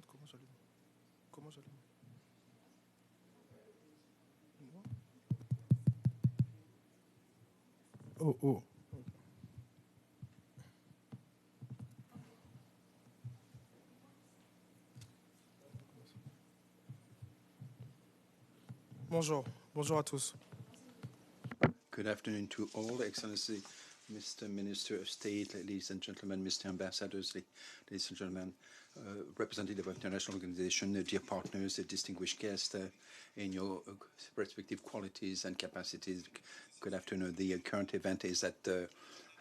Comment j'allume? Comment j'allume? Oh, oh. Bonjour. Bonjour à tous. Good afternoon to all, Excellency, Mr. Minister of State, ladies and gentlemen, Mr. Ambassadors, ladies and gentlemen, representative of international organization, dear partners, distinguished guests, in your respective qualities and capacities. Good afternoon. The current event is at the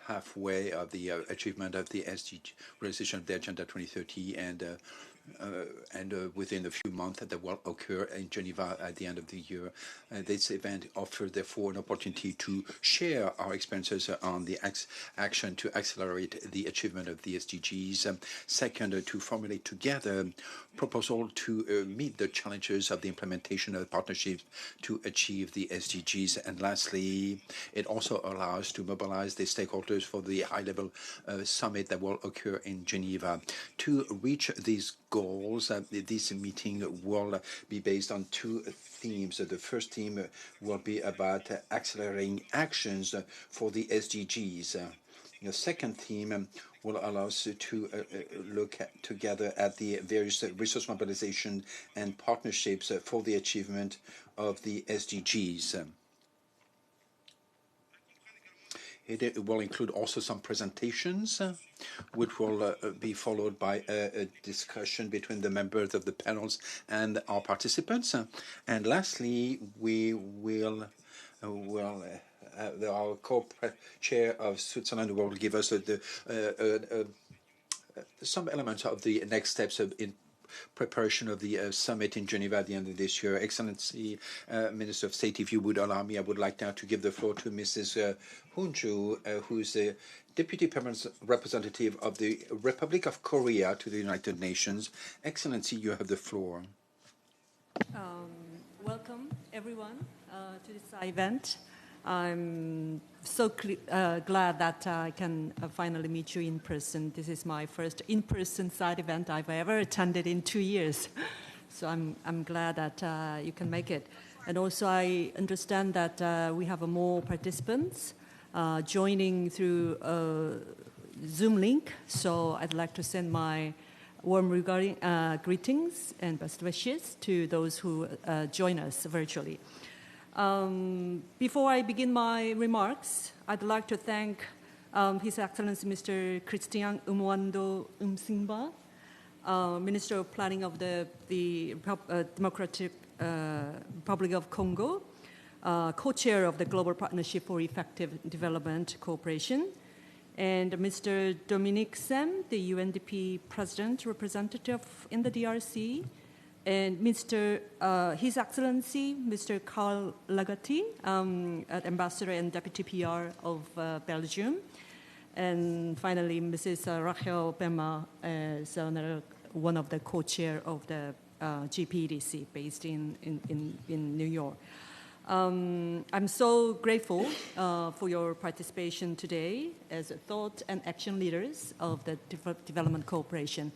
halfway of the achievement of the SDG realization of the Agenda 2030, and within a few months that will occur in Geneva at the end of the year. This event offers, therefore, an opportunity to share our experiences on the action to accelerate the achievement of the SDGs. Second, to formulate together proposals to meet the challenges of the implementation of partnerships to achieve the SDGs. And lastly, it also allows to mobilize the stakeholders for the high-level summit that will occur in Geneva. To reach these goals, this meeting will be based on two themes. The first theme will be about accelerating actions for the SDGs. The second theme will allow us to look together at the various resource mobilization and partnerships for the achievement of the SDGs. It will include also some presentations, which will be followed by a discussion between the members of the panels and our participants. And lastly, we will our co-chair of Switzerland will give us some elements of the next steps in preparation of the summit in Geneva at the end of this year. Excellency, Minister of State, if you would allow me, I would like now to give the floor to Mrs. Hunju, who's the Deputy Permanent Representative of the Republic of Korea to the United Nations. Excellency, you have the floor. Welcome, everyone, to this event. I'm so glad that I can finally meet you in person. This is my first in-person side event I've ever attended in 2 years. So I'm glad that you can make it. And also I understand that we have more participants joining through Zoom link. So I'd like to send my warm greetings and best wishes to those who join us virtually. Before I begin my remarks, I'd like to thank His Excellency Mr. Christian Umwando Umsingba, Minister of Planning of the Democratic Republic of Congo, co-chair of the Global Partnership for Effective Development Cooperation, and Mr. Dominique Sem, the UNDP President Representative in the DRC, and His Excellency, Mr. Karl Lagati, Ambassador and Deputy PR of Belgium. And finally, Mrs. Rachel Bema is one of the co-chair of the GPDC based in New York. I'm so grateful for your participation today as thought and action leaders of the development cooperation.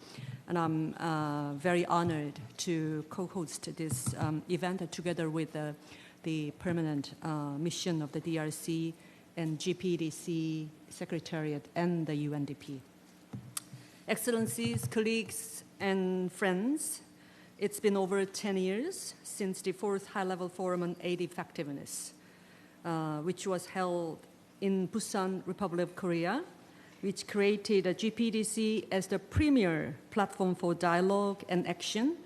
And I'm very honored to co-host this event together with the permanent mission of the DRC and GPDC Secretariat and the UNDP. Excellencies, colleagues, and friends, it's been over 10 years since the fourth high-level forum on aid effectiveness, which was held in Busan, Republic of Korea, which created a GPDC as the premier platform for dialogue and action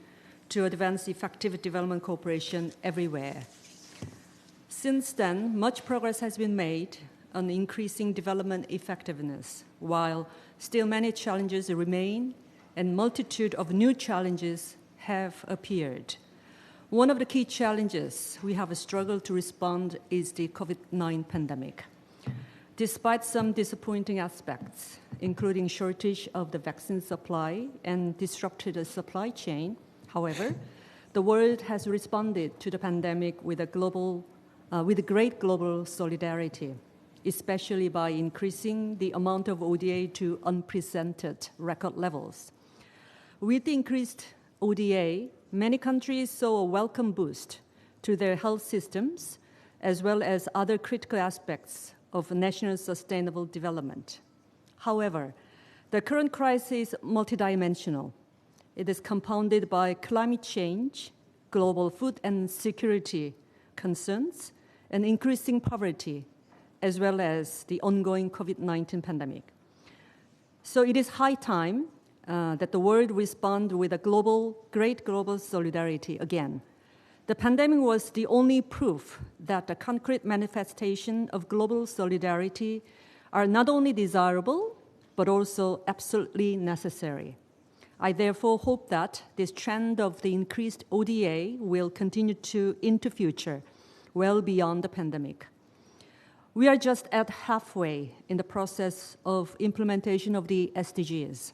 to advance effective development cooperation everywhere. Since then, much progress has been made on increasing development effectiveness, while still many challenges remain and multitude of new challenges have appeared. One of the key challenges we have struggled to respond is the COVID-19 pandemic. Despite some disappointing aspects, including shortage of the vaccine supply and disrupted supply chain, however, the world has responded to the pandemic with great global solidarity, especially by increasing the amount of ODA to unprecedented record levels. With the increased ODA, many countries saw a welcome boost to their health systems, as well as other critical aspects of national sustainable development. However, the current crisis is multidimensional. It is compounded by climate change, global food and security concerns, and increasing poverty, as well as the ongoing COVID-19 pandemic. So it is high time that the world respond with a great global solidarity again. The pandemic was the only proof that the concrete manifestation of global solidarity are not only desirable, but also absolutely necessary. I therefore hope that this trend of the increased ODA will continue into future, well beyond the pandemic. We are just at halfway in the process of implementation of the SDGs.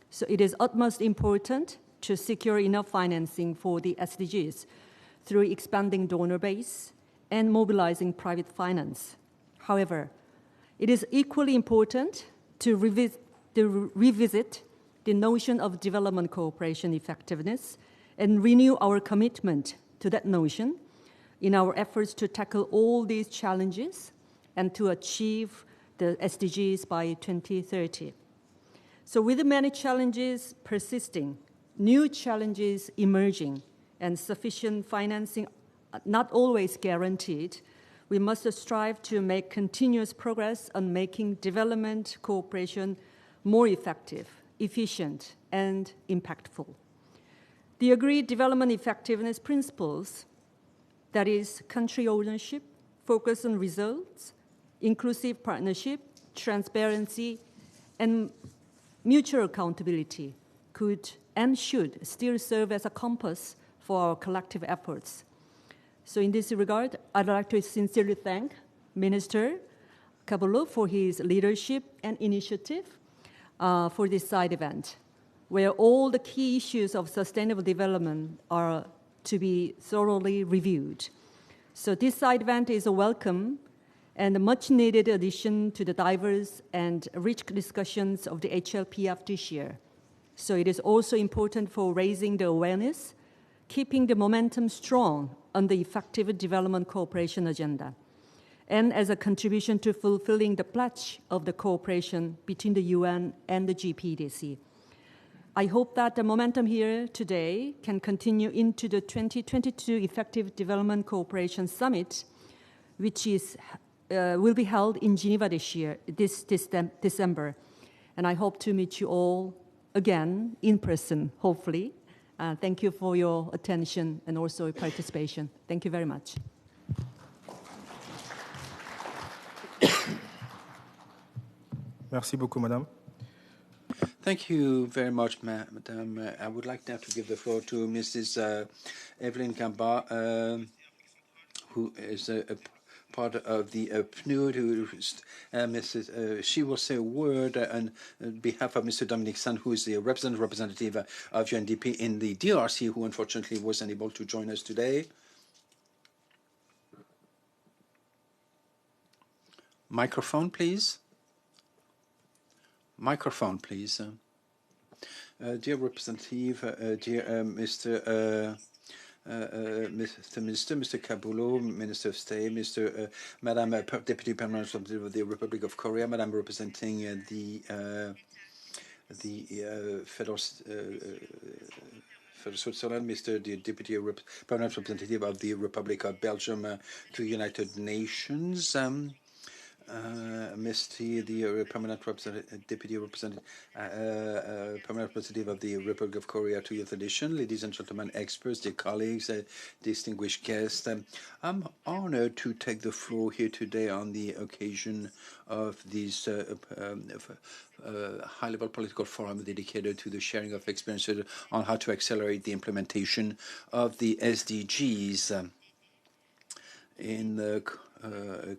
So it is utmost important to secure enough financing for the SDGs through expanding donor base and mobilizing private finance. However, it is equally important to revisit the notion of development cooperation effectiveness and renew our commitment to that notion in our efforts to tackle all these challenges and to achieve the SDGs by 2030. So with the many challenges persisting, new challenges emerging, and sufficient financing not always guaranteed, we must strive to make continuous progress on making development cooperation more effective, efficient, and impactful. The agreed development effectiveness principles, that is, country ownership, focus on results, inclusive partnership, transparency, and mutual accountability, could and should still serve as a compass for our collective efforts. So in this regard, I'd like to sincerely thank Minister Kabulo for his leadership and initiative for this side event, where all the key issues of sustainable development are to be thoroughly reviewed. So this side event is a welcome and a much-needed addition to the diverse and rich discussions of the HLPF this year. So it is also important for raising the awareness, keeping the momentum strong on the effective development cooperation agenda, and as a contribution to fulfilling the pledge of the cooperation between the UN and the GPDC. I hope that the momentum here today can continue into the 2022 Effective Development Cooperation Summit, which will be held in Geneva this December. And I hope to meet you all again in person, hopefully. Thank you for your attention and also your participation. Thank you very much. Merci beaucoup, Madame. Thank you very much, Madam. I would like now to give the floor to Mrs. Evelyn Kamba, who is a part of the PNUD. She will say a word on behalf of Mr. Dominic San, who is the representative of UNDP in the DRC, who unfortunately was unable to join us today. Microphone, please. Microphone, please. Dear representative, dear Mr. Minister, Mr. Kabulo, Minister of State, Madam Deputy Permanent Representative of the Republic of Korea, Madam representing the Federal Switzerland, Mr. the Deputy Permanent Representative of the Republic of Belgium to the United Nations, Mr. the Permanent Deputy Permanent Representative of the Republic of Korea to Youth Edition, ladies and gentlemen, experts, dear colleagues, distinguished guests. I'm honored to take the floor here today on the occasion of this high-level political forum dedicated to the sharing of experiences on how to accelerate the implementation of the SDGs. In the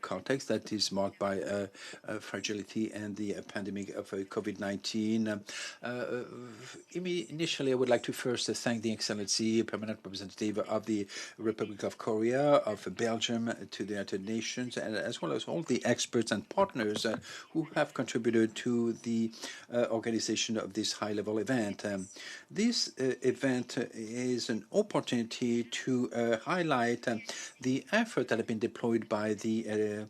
context that is marked by fragility and the pandemic of COVID-19. Initially, I would like to first thank the Excellency, Permanent Representative of the Republic of Korea, of Belgium to the United Nations, and as well as all the experts and partners who have contributed to the organization of this high-level event. This event is an opportunity to highlight the effort that have been deployed by the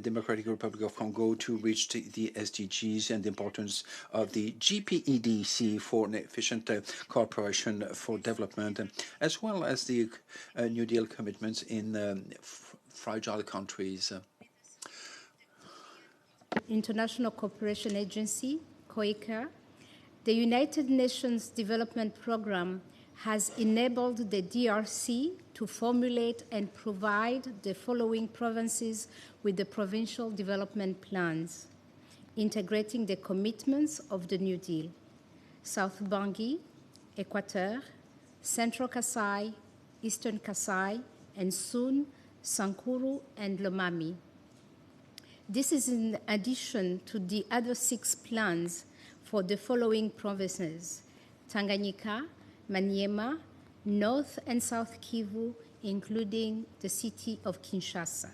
Democratic Republic of Congo to reach the SDGs and the importance of the GPEDC for an efficient cooperation for development, as well as the New Deal commitments in fragile countries. International Cooperation Agency, COICA, the United Nations Development Programme has enabled the DRC to formulate and provide the following provinces with the provincial development plans, integrating the commitments of the New Deal: South Bangui, Equateur, Central Kasai, Eastern Kasai, and soon Sankuru and Lomami. This is in addition to the other 6 plans for the following provinces: Tanganyika, Maniema, North and South Kivu, including the city of Kinshasa.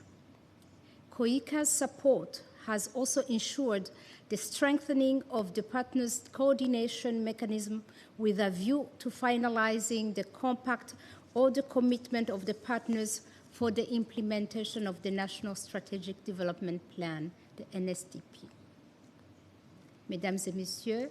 COICA's support has also ensured the strengthening of the partners' coordination mechanism with a view to finalizing the compact or the commitment of the partners for the implementation of the National Strategic Development Plan, the NSDP. Mesdames et Messieurs,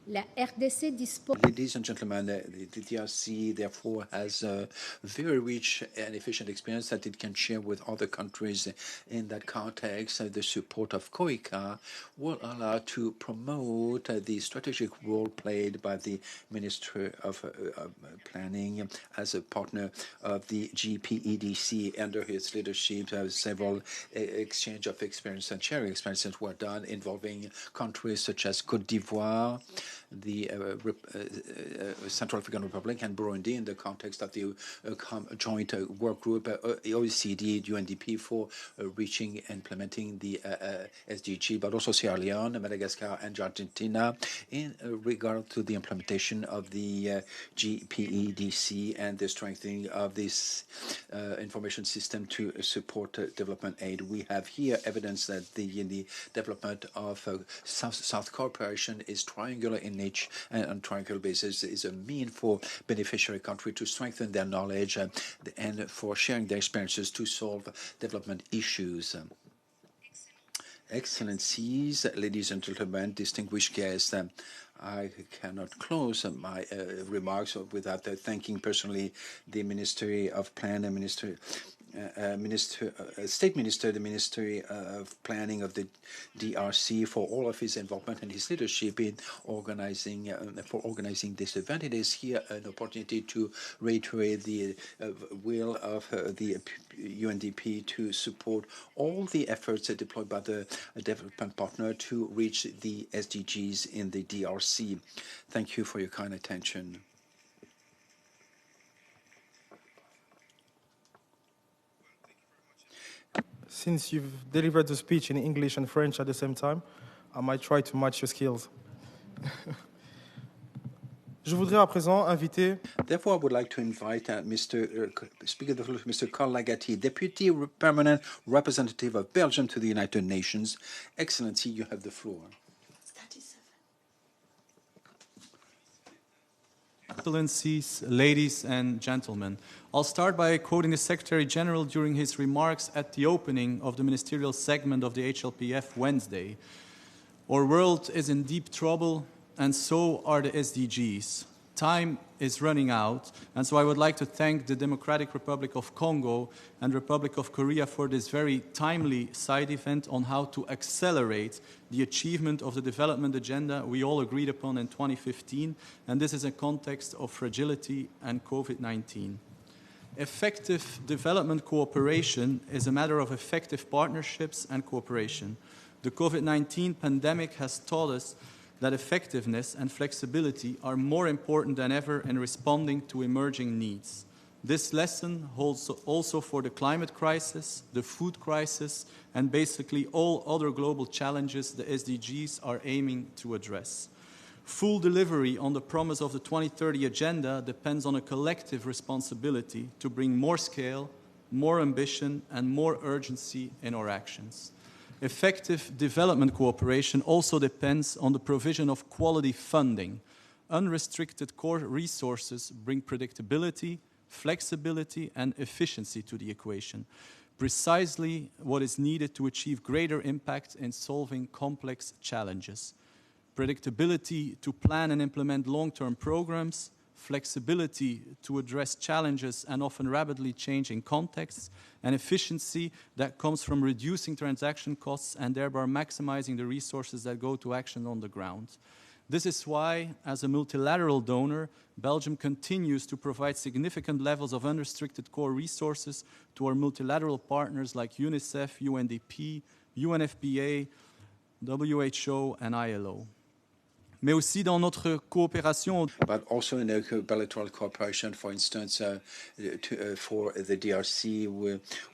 la RDC dispose... Ladies and gentlemen, the DRC therefore has a very rich and efficient experience that it can share with other countries in that context. The support of COICA will allow to promote the strategic role played by the Ministry of Planning as a partner of the GPEDC. Under his leadership, several exchange of experience and sharing experiences were done involving countries such as Côte d'Ivoire, the Central African Republic, and Burundi in the context of the joint work group, OECD, UNDP, for reaching and implementing the SDG, but also Sierra Leone, Madagascar, and Argentina in regard to the implementation of the GPEDC and the strengthening of this information system to support development aid. We have here evidence that the development of South cooperation is triangular in nature, and on a triangular basis is a mean for beneficiary country to strengthen their knowledge and for sharing their experiences to solve development issues. Excellencies, ladies and gentlemen, distinguished guests, I cannot close my remarks without thanking personally the Ministry of Plan and State Minister, the Ministry of Planning of the DRC, for all of his involvement and his leadership in organizing this event. It is here an opportunity to reiterate the will of the UNDP to support all the efforts deployed by the development partner to reach the SDGs in the DRC. Thank you for your kind attention. Since you've delivered the speech in English and French at the same time, I might try to match your skills. Je voudrais à présent inviter... Therefore, I would like to invite Speaker Mr. Carl Lagati, Deputy Permanent Representative of Belgium to the United Nations. Excellency, you have the floor. Excellencies, ladies and gentlemen, I'll start by quoting the Secretary General during his remarks at the opening of the ministerial segment of the HLPF Wednesday. Our world is in deep trouble, and so are the SDGs. Time is running out, and so I would like to thank the Democratic Republic of Congo and Republic of Korea for this very timely side event on how to accelerate the achievement of the development agenda we all agreed upon in 2015, and this is a context of fragility and COVID-19. Effective development cooperation is a matter of effective partnerships and cooperation. The COVID-19 pandemic has taught us that effectiveness and flexibility are more important than ever in responding to emerging needs. This lesson holds also for the climate crisis, the food crisis, and basically all other global challenges the SDGs are aiming to address. Full delivery on the promise of the 2030 Agenda depends on a collective responsibility to bring more scale, more ambition, and more urgency in our actions. Effective development cooperation also depends on the provision of quality funding. Unrestricted core resources bring predictability, flexibility, and efficiency to the equation, precisely what is needed to achieve greater impact in solving complex challenges. Predictability to plan and implement long-term programs, flexibility to address challenges and often rapidly changing contexts, and efficiency that comes from reducing transaction costs and thereby maximizing the resources that go to action on the ground. This is why, as a multilateral donor, Belgium continues to provide significant levels of unrestricted core resources to our multilateral partners like UNICEF, UNDP, UNFPA, WHO, and ILO. Mais aussi dans notre coopération. But also in a bilateral cooperation, for instance, for the DRC,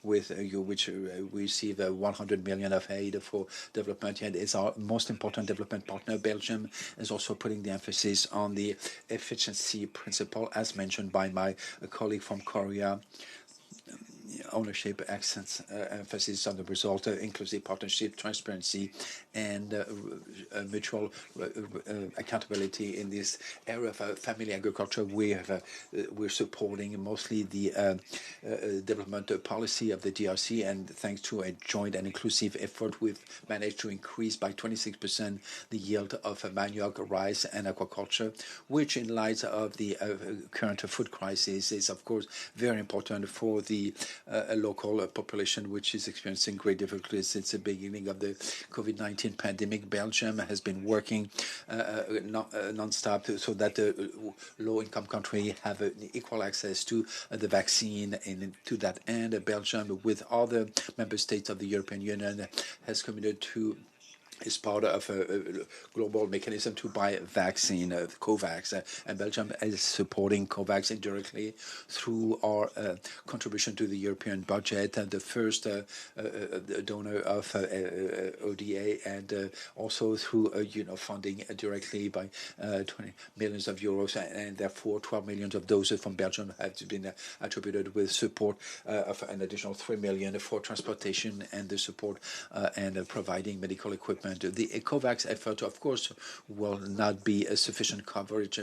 which we receive 100 million of aid for development, and is our most important development partner. Belgium is also putting the emphasis on the efficiency principle, as mentioned by my colleague from Korea. Ownership, accents, emphasis on the result, inclusive partnership, transparency, and mutual accountability in this area of family agriculture. We're supporting mostly the development policy of the DRC, and thanks to a joint and inclusive effort, we've managed to increase by 26% the yield of manioc, rice, and aquaculture, which, in light of the current food crisis, is of course very important for the a local population which is experiencing great difficulties since the beginning of the COVID-19 pandemic. Belgium has been working non-stop so that the low-income country have equal access to the vaccine. And to that end, Belgium, with other member states of the European Union, has committed to is part of a global mechanism to buy vaccine, COVAX, and Belgium is supporting COVAX indirectly through our contribution to the European budget, and the first donor of ODA, and also through funding directly by 20 millions of euros, and therefore 12 million of doses from Belgium have been attributed with support of an additional 3 million for transportation and the support and providing medical equipment. The COVAX effort, of course, will not be a sufficient coverage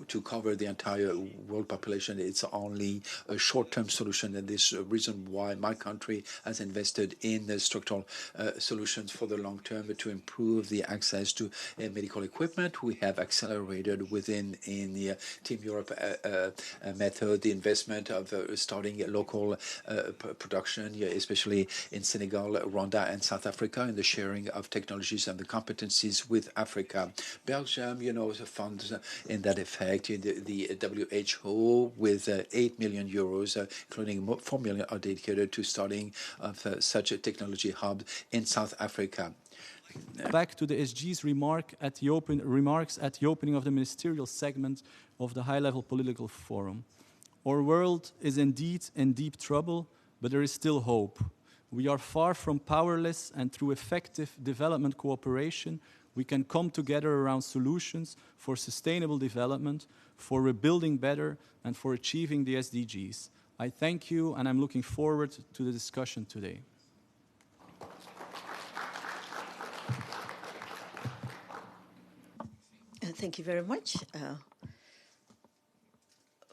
to cover the entire world population. It's only a short-term solution, and this is the reason why my country has invested in the structural solutions for the long term to improve the access to medical equipment. We have accelerated in the Team Europe method the investment of starting local production, especially in Senegal, Rwanda, and South Africa, in the sharing of technologies and the competencies with Africa. Belgium, funds in that effect. The WHO with 8 million euros, including 4 million, are dedicated to starting of such a technology hub in South Africa. Back to the SG's remarks at the opening of the ministerial segment of the high-level political forum. Our world is indeed in deep trouble, but there is still hope. We are far from powerless, and through effective development cooperation, we can come together around solutions for sustainable development, for rebuilding better, and for achieving the SDGs. I thank you, and I'm looking forward to the discussion today. Thank you very much.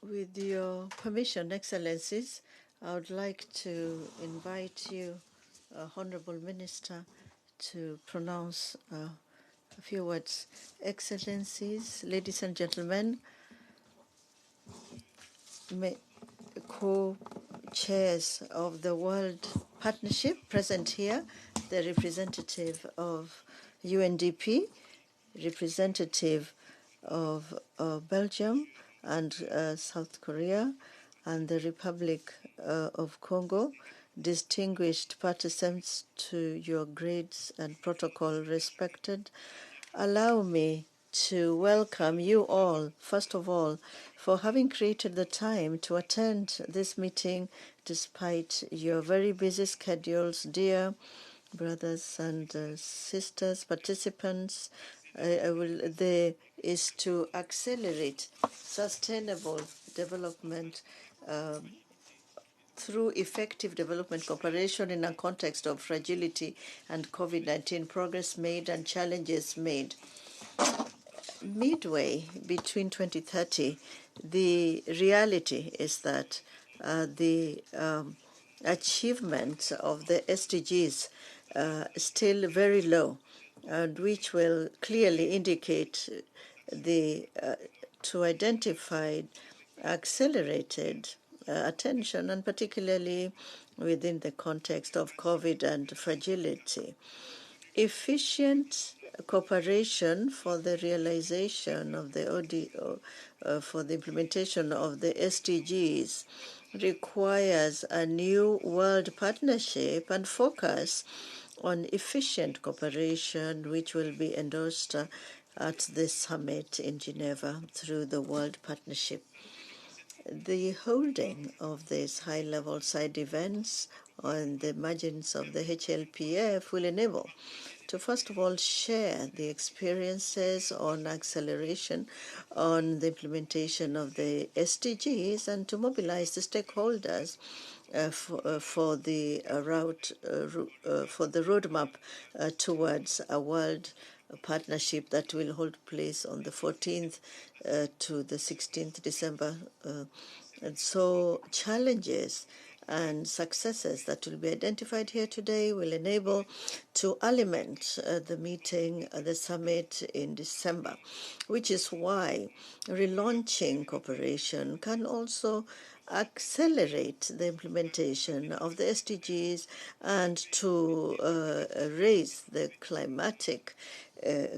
With your permission, Excellencies, I would like to invite you, Honorable Minister, to pronounce a few words. Excellencies, ladies and gentlemen, co-chairs of the World Partnership present here, the representative of UNDP, representative of Belgium and South Korea, and the Republic of Congo, distinguished participants to your grades and protocol respected. Allow me to welcome you all, first of all, for having created the time to attend this meeting despite your very busy schedules. Dear brothers and sisters, participants, there is to accelerate sustainable development through effective development cooperation in a context of fragility and COVID-19, progress made and challenges made. Midway between 2030, the reality is that the achievement of the SDGs still very low, and which will clearly indicate the to identify accelerated attention, and particularly within the context of COVID and fragility. Efficient cooperation for the realization of the for the implementation of the SDGs requires a new world partnership and focus on efficient cooperation, which will be endorsed at the summit in Geneva through the World Partnership. The holding of these high-level side events on the margins of the HLPF will enable to, first of all, share the experiences on acceleration on the implementation of the SDGs and to mobilize the stakeholders for the roadmap towards a world partnership that will hold place on the 14th to the 16th December. And so challenges and successes that will be identified here today will enable to element the meeting, the summit in December, which is why relaunching cooperation can also accelerate the implementation of the SDGs and to raise the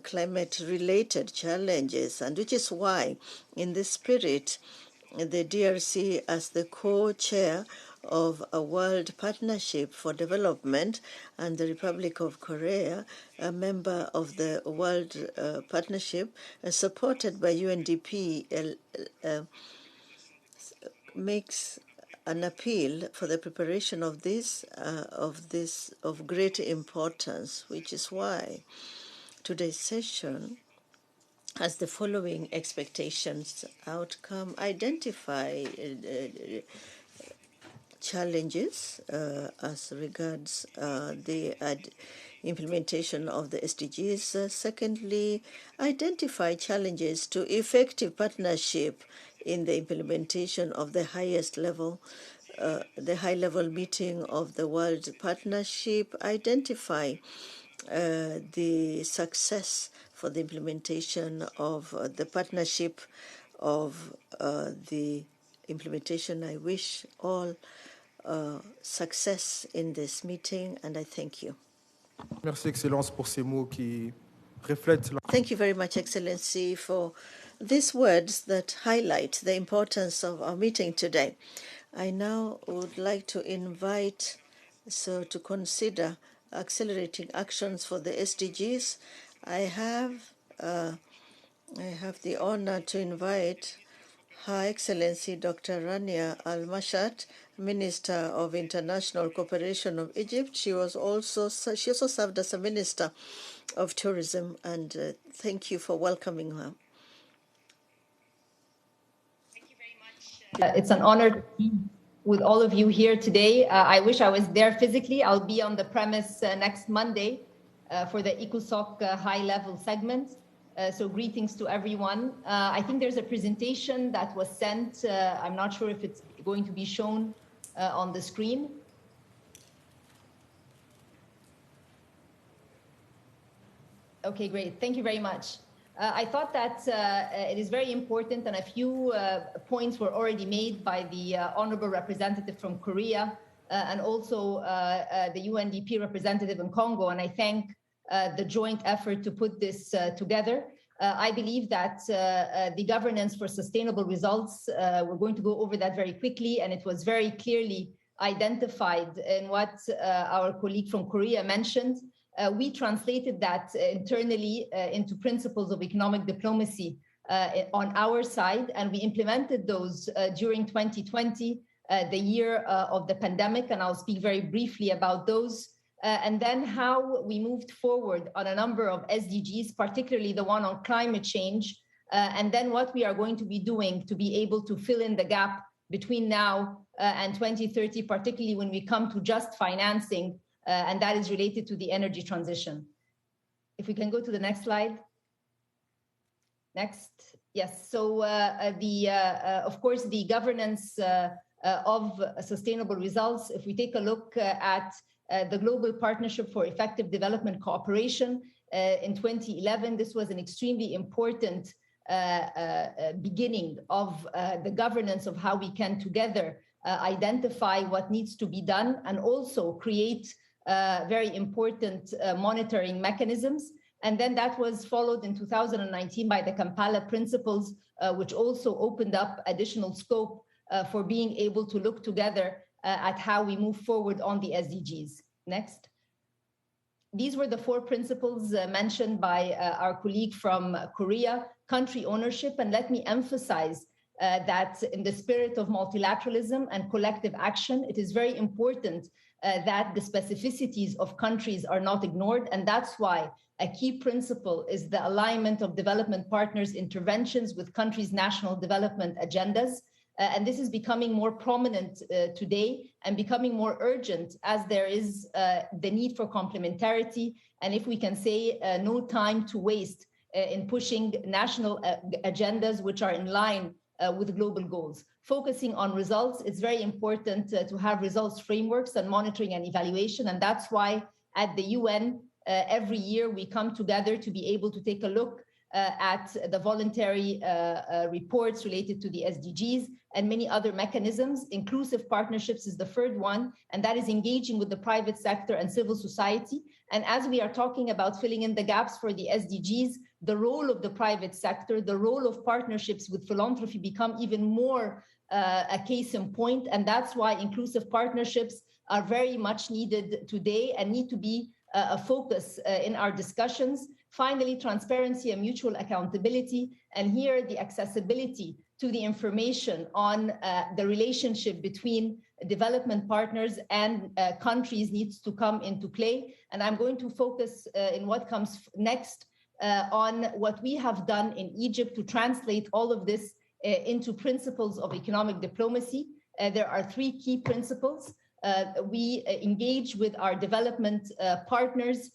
climate-related challenges, and which is why, in this spirit, the DRC, as the co-chair of a World Partnership for Development, and the Republic of Korea, a member of the World Partnership, supported by UNDP, makes an appeal for the preparation of this of great importance, which is why today's session has the following expectations: outcome, identify challenges as regards the implementation of the SDGs. Secondly, identify challenges to effective partnership in the implementation of the highest level, the high-level meeting of the World Partnership. Identify the success for the implementation of the partnership of the implementation. I wish all success in this meeting, and I thank you. Merci, Excellence, pour ces mots qui reflètent la... Thank you very much, Excellency, for these words that highlight the importance of our meeting today. I now would like to invite to consider accelerating actions for the SDGs. I have the honor to invite Her Excellency Dr. Rania Al-Mashat, Minister of International Cooperation of Egypt. She also served as a Minister of Tourism, and thank you for welcoming her. Thank you very much. It's an honor to be with all of you here today. I wish I was there physically. I'll be on the premise next Monday for the ECOSOC high-level segment. So greetings to everyone. I think there's a presentation that was sent. I'm not sure if it's going to be shown on the screen. Okay, great. Thank you very much. I thought that it is very important, and a few points were already made by the honorable representative from Korea and also the UNDP representative in Congo, and I thank the joint effort to put this together. I believe that the governance for sustainable results, we're going to go over that very quickly, and it was very clearly identified in what our colleague from Korea mentioned. we translated that internally into principles of economic diplomacy on our side, and we implemented those during 2020, the year of the pandemic, and I'll speak very briefly about those. And then how we moved forward on a number of SDGs, particularly the one on climate change, and then what we are going to be doing to be able to fill in the gap between now and 2030, particularly when we come to just financing, and that is related to the energy transition. If we can go to the next slide. Next, yes. So of course, the governance of sustainable results, if we take a look at the Global Partnership for Effective Development Cooperation in 2011, this was an extremely important beginning of the governance of how we can together identify what needs to be done and also create very important monitoring mechanisms. And then that was followed in 2019 by the Kampala Principles, which also opened up additional scope for being able to look together at how we move forward on the SDGs. Next. These were the 4 principles mentioned by our colleague from Korea: country ownership. And let me emphasize that in the spirit of multilateralism and collective action, it is very important that the specificities of countries are not ignored. And that's why a key principle is the alignment of development partners' interventions with countries' national development agendas. And this is becoming more prominent today and becoming more urgent as there is the need for complementarity. And if we can say no time to waste in pushing national agendas which are in line with global goals. Focusing on results, it's very important to have results frameworks and monitoring and evaluation. And that's why at the UN, every year we come together to be able to take a look at the voluntary reports related to the SDGs and many other mechanisms. Inclusive partnerships is the third one, and that is engaging with the private sector and civil society. And as we are talking about filling in the gaps for the SDGs, the role of the private sector, the role of partnerships with philanthropy become even more a case in point. And that's why inclusive partnerships are very much needed today and need to be a focus in our discussions. Finally, transparency and mutual accountability. And here the accessibility to the information on the relationship between development partners and countries needs to come into play. And I'm going to focus in what comes next on what we have done in Egypt to translate all of this into principles of economic diplomacy. There are 3 key principles. We engage with our development partners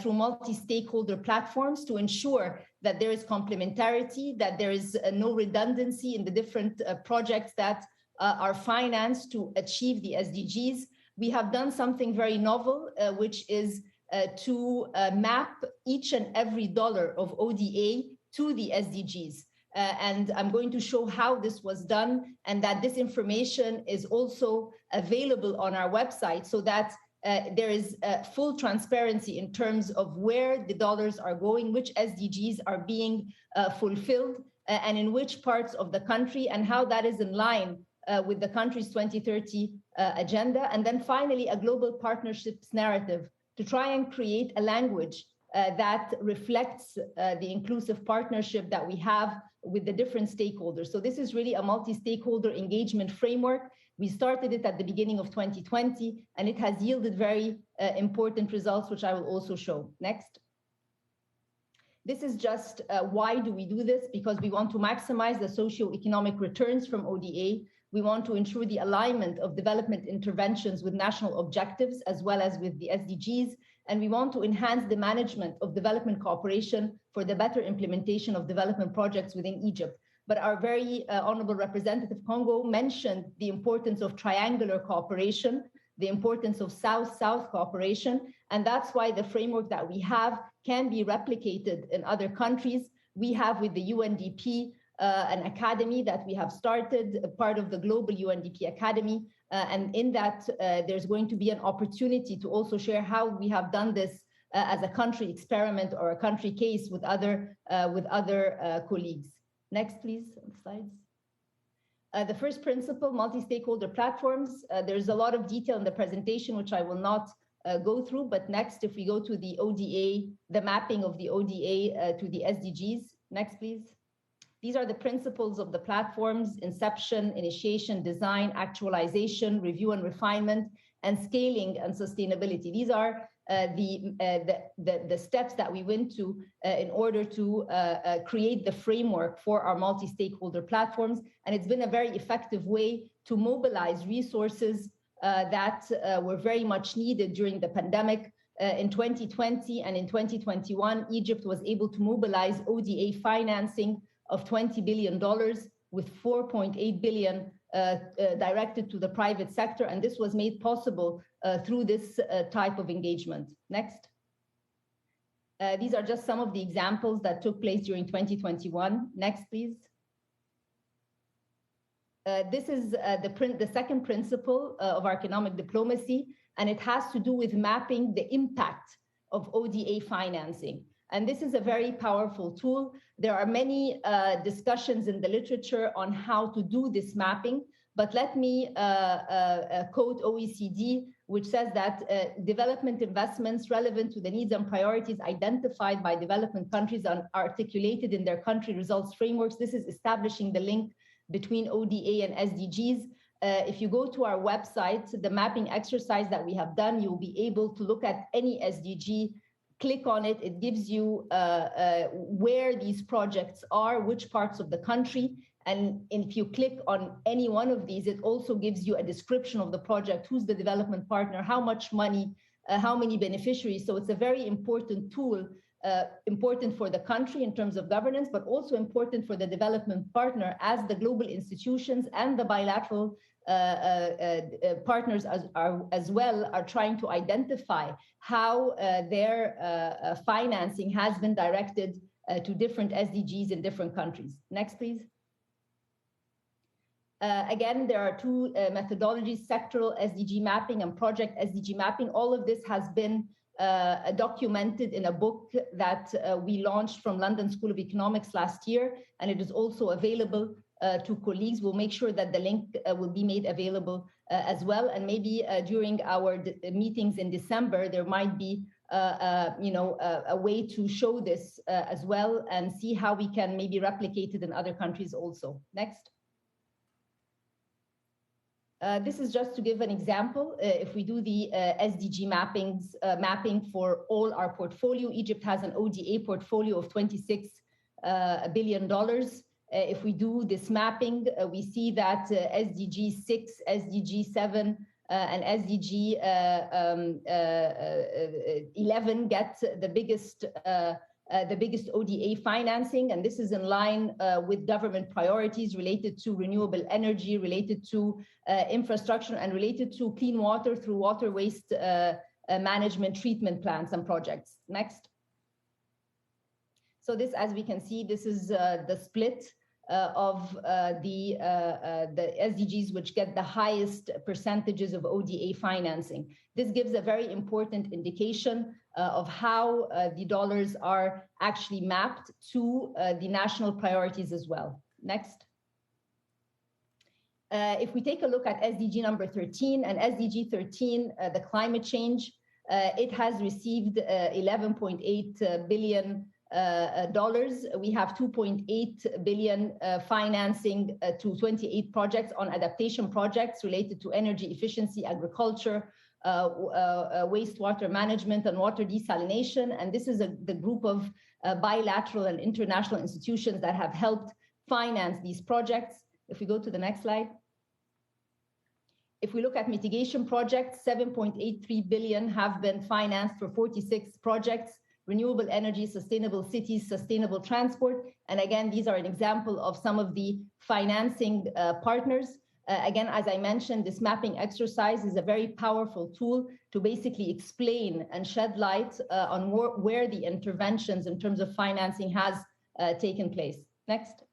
through multi-stakeholder platforms to ensure that there is complementarity, that there is no redundancy in the different projects that are financed to achieve the SDGs. We have done something very novel, which is to map each and every dollar of ODA to the SDGs. And I'm going to show how this was done and that this information is also available on our website so that there is full transparency in terms of where the dollars are going, which SDGs are being fulfilled, and in which parts of the country, and how that is in line with the country's 2030 agenda. And then finally, a global partnerships narrative to try and create a language that reflects the inclusive partnership that we have with the different stakeholders. So this is really a multi-stakeholder engagement framework. We started it at the beginning of 2020, and it has yielded very important results, which I will also show. Next. This is just why do we do this? Because we want to maximize the socio-economic returns from ODA. We want to ensure the alignment of development interventions with national objectives, as well as with the SDGs. And we want to enhance the management of development cooperation for the better implementation of development projects within Egypt. But our very honorable representative Congo mentioned the importance of triangular cooperation, the importance of South-South cooperation. And that's why the framework that we have can be replicated in other countries. We have with the UNDP an academy that we have started, a part of the global UNDP Academy. And in that, there's going to be an opportunity to also share how we have done this as a country experiment or a country case with other colleagues. Next, please, slides. The first principle, multi-stakeholder platforms. There's a lot of detail in the presentation, which I will not go through. But next, if we go to the ODA, the mapping of the ODA to the SDGs. Next, please. These are the principles of the platforms: inception, initiation, design, actualization, review and refinement, and scaling and sustainability. These are the steps that we went to in order to create the framework for our multi-stakeholder platforms. And it's been a very effective way to mobilize resources that were very much needed during the pandemic. In 2020 and in 2021, Egypt was able to mobilize ODA financing of $20 billion, with $4.8 billion directed to the private sector. And this was made possible through this type of engagement. Next. These are just some of the examples that took place during 2021. Next, please. This is the second principle of our economic diplomacy, and it has to do with mapping the impact of ODA financing. And this is a very powerful tool. There are many discussions in the literature on how to do this mapping, but let me quote OECD, which says that development investments relevant to the needs and priorities identified by development countries are articulated in their country results frameworks. This is establishing the link between ODA and SDGs. If you go to our website, the mapping exercise that we have done, you'll be able to look at any SDG, click on it. It gives you where these projects are, which parts of the country. And if you click on any one of these, it also gives you a description of the project, who's the development partner, how much money, how many beneficiaries. So it's a very important tool, important for the country in terms of governance, but also important for the development partner, as the global institutions and the bilateral partners as well are trying to identify how their financing has been directed to different SDGs in different countries. Next, please. Again, there are two methodologies: sectoral SDG mapping and project SDG mapping. All of this has been documented in a book that we launched from London School of Economics last year, and it is also available to colleagues. We'll make sure that the link will be made available as well. And maybe during our meetings in December, there might be a way to show this as well and see how we can maybe replicate it in other countries also. Next. This is just to give an example. If we do the SDG mapping for all our portfolio, Egypt has an ODA portfolio of $26 billion. If we do this mapping, we see that SDG 6, SDG 7, and SDG 11 get the biggest ODA financing, and this is in line with government priorities related to renewable energy, related to infrastructure, and related to clean water through water waste management treatment plants and projects. Next. So this, as we can see, this is the split of the SDGs which get the highest percentages of ODA financing. This gives a very important indication of how the dollars are actually mapped to the national priorities as well. Next. If we take a look at SDG number 13 and SDG 13, the climate change, it has received $11.8 billion. We have $2.8 billion financing to 28 projects on adaptation projects related to energy efficiency, agriculture, wastewater management, and water desalination. And this is the group of bilateral and international institutions that have helped finance these projects. If we go to the next slide. If we look at mitigation projects, $7.83 billion have been financed for 46 projects: renewable energy, sustainable cities, sustainable transport. And again, these are an example of some of the financing partners. Again, as I mentioned, this mapping exercise is a very powerful tool to basically explain and shed light on where the interventions in terms of financing has taken place. Next.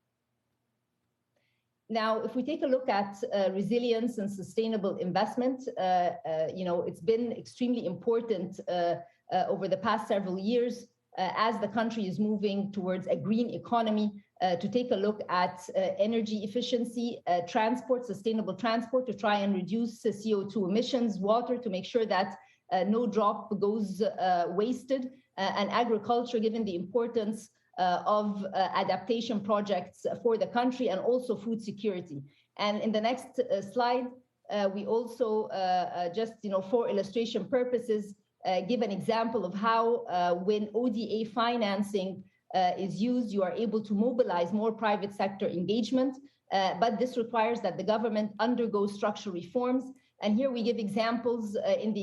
Now, if we take a look at resilience and sustainable investment, it's been extremely important over the past several years as the country is moving towards a green economy, to take a look at energy efficiency, transport, sustainable transport, to try and reduce CO2 emissions, water, to make sure that no drop goes wasted, and agriculture, given the importance of adaptation projects for the country, and also food security. And in the next slide, we also, just for illustration purposes, give an example of how when ODA financing is used, you are able to mobilize more private sector engagement, but this requires that the government undergo structural reforms. And here we give examples in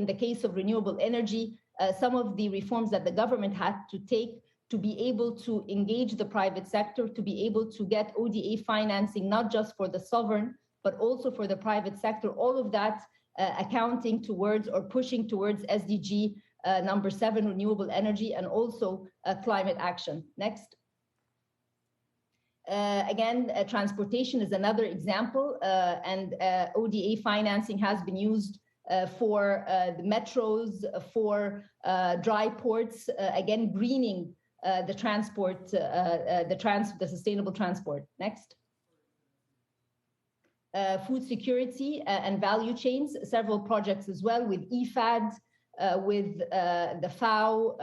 the case of renewable energy, some of the reforms that the government had to take to be able to engage the private sector, to be able to get ODA financing, not just for the sovereign, but also for the private sector, all of that accounting towards or pushing towards SDG number 7, renewable energy, and also climate action. Next. Again, transportation is another example, and ODA financing has been used for the metros, for dry ports, again, greening the transport, the sustainable transport. Next. Food security and value chains, several projects as well with IFAD, with the FAO,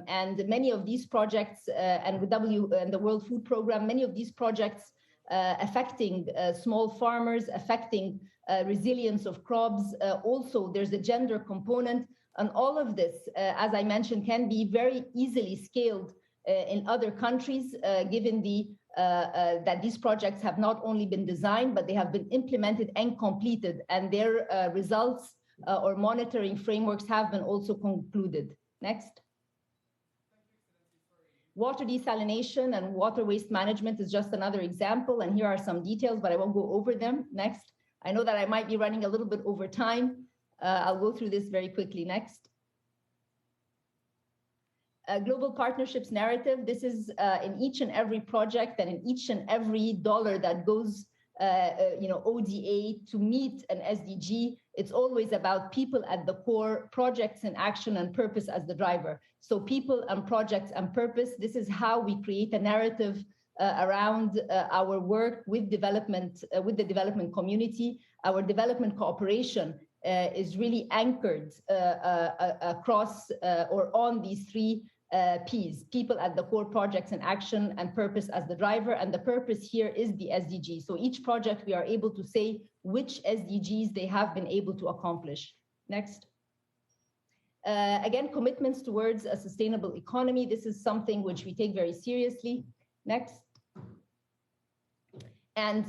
and many of these projects, and with and the World Food Programme, many of these projects affecting small farmers, affecting resilience of crops. Also, there's a gender component, and all of this, as I mentioned, can be very easily scaled in other countries, given that these projects have not only been designed, but they have been implemented and completed, and their results or monitoring frameworks have been also concluded. Next. Water desalination and water waste management is just another example, and here are some details, but I won't go over them. Next. I know that I might be running a little bit over time. I'll go through this very quickly. Next. Global partnerships narrative. This is in each and every project and in each and every dollar that goes, ODA to meet an SDG. It's always about people at the core, projects and action and purpose as the driver. So people and projects and purpose. This is how we create a narrative around our work with development, with the development community. Our development cooperation is really anchored across or on these three P's: people at the core, projects and action, and purpose as the driver. And the purpose here is the SDG. So each project we are able to say which SDGs they have been able to accomplish. Next. Again, commitments towards a sustainable economy. This is something which we take very seriously. Next. And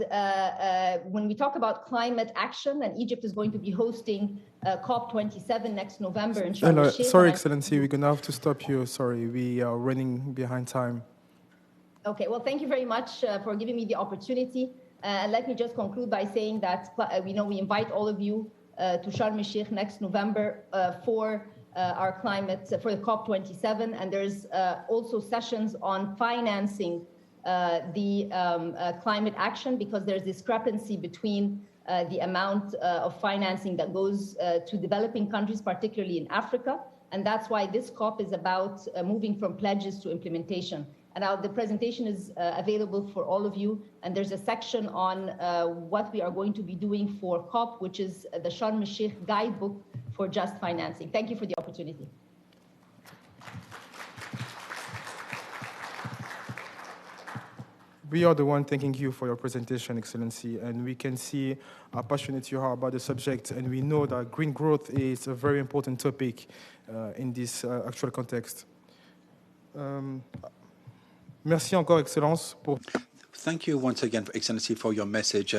when we talk about climate action, and Egypt is going to be hosting COP27 next November in Sharm el-Sheikh. Sorry, Excellency, we're going to have to stop you. Sorry, we are running behind time. Okay, well, thank you very much for giving me the opportunity. And let me just conclude by saying that we invite all of you to Sharm el-Sheikh next November for our climate, for the COP27. And there's also sessions on financing the climate action, because there's discrepancy between the amount of financing that goes to developing countries, particularly in Africa. And that's why this COP is about moving from pledges to implementation. And the presentation is available for all of you. And there's a section on what we are going to be doing for COP, which is the Sharm el-Sheikh guidebook for just financing. Thank you for the opportunity. We are the one thanking you for your presentation, Excellency, and we can see how passionate you are about the subject, and we know that green growth is a very important topic in this actual context. Merci encore, Excellence. Thank you once again, Excellency, for your message.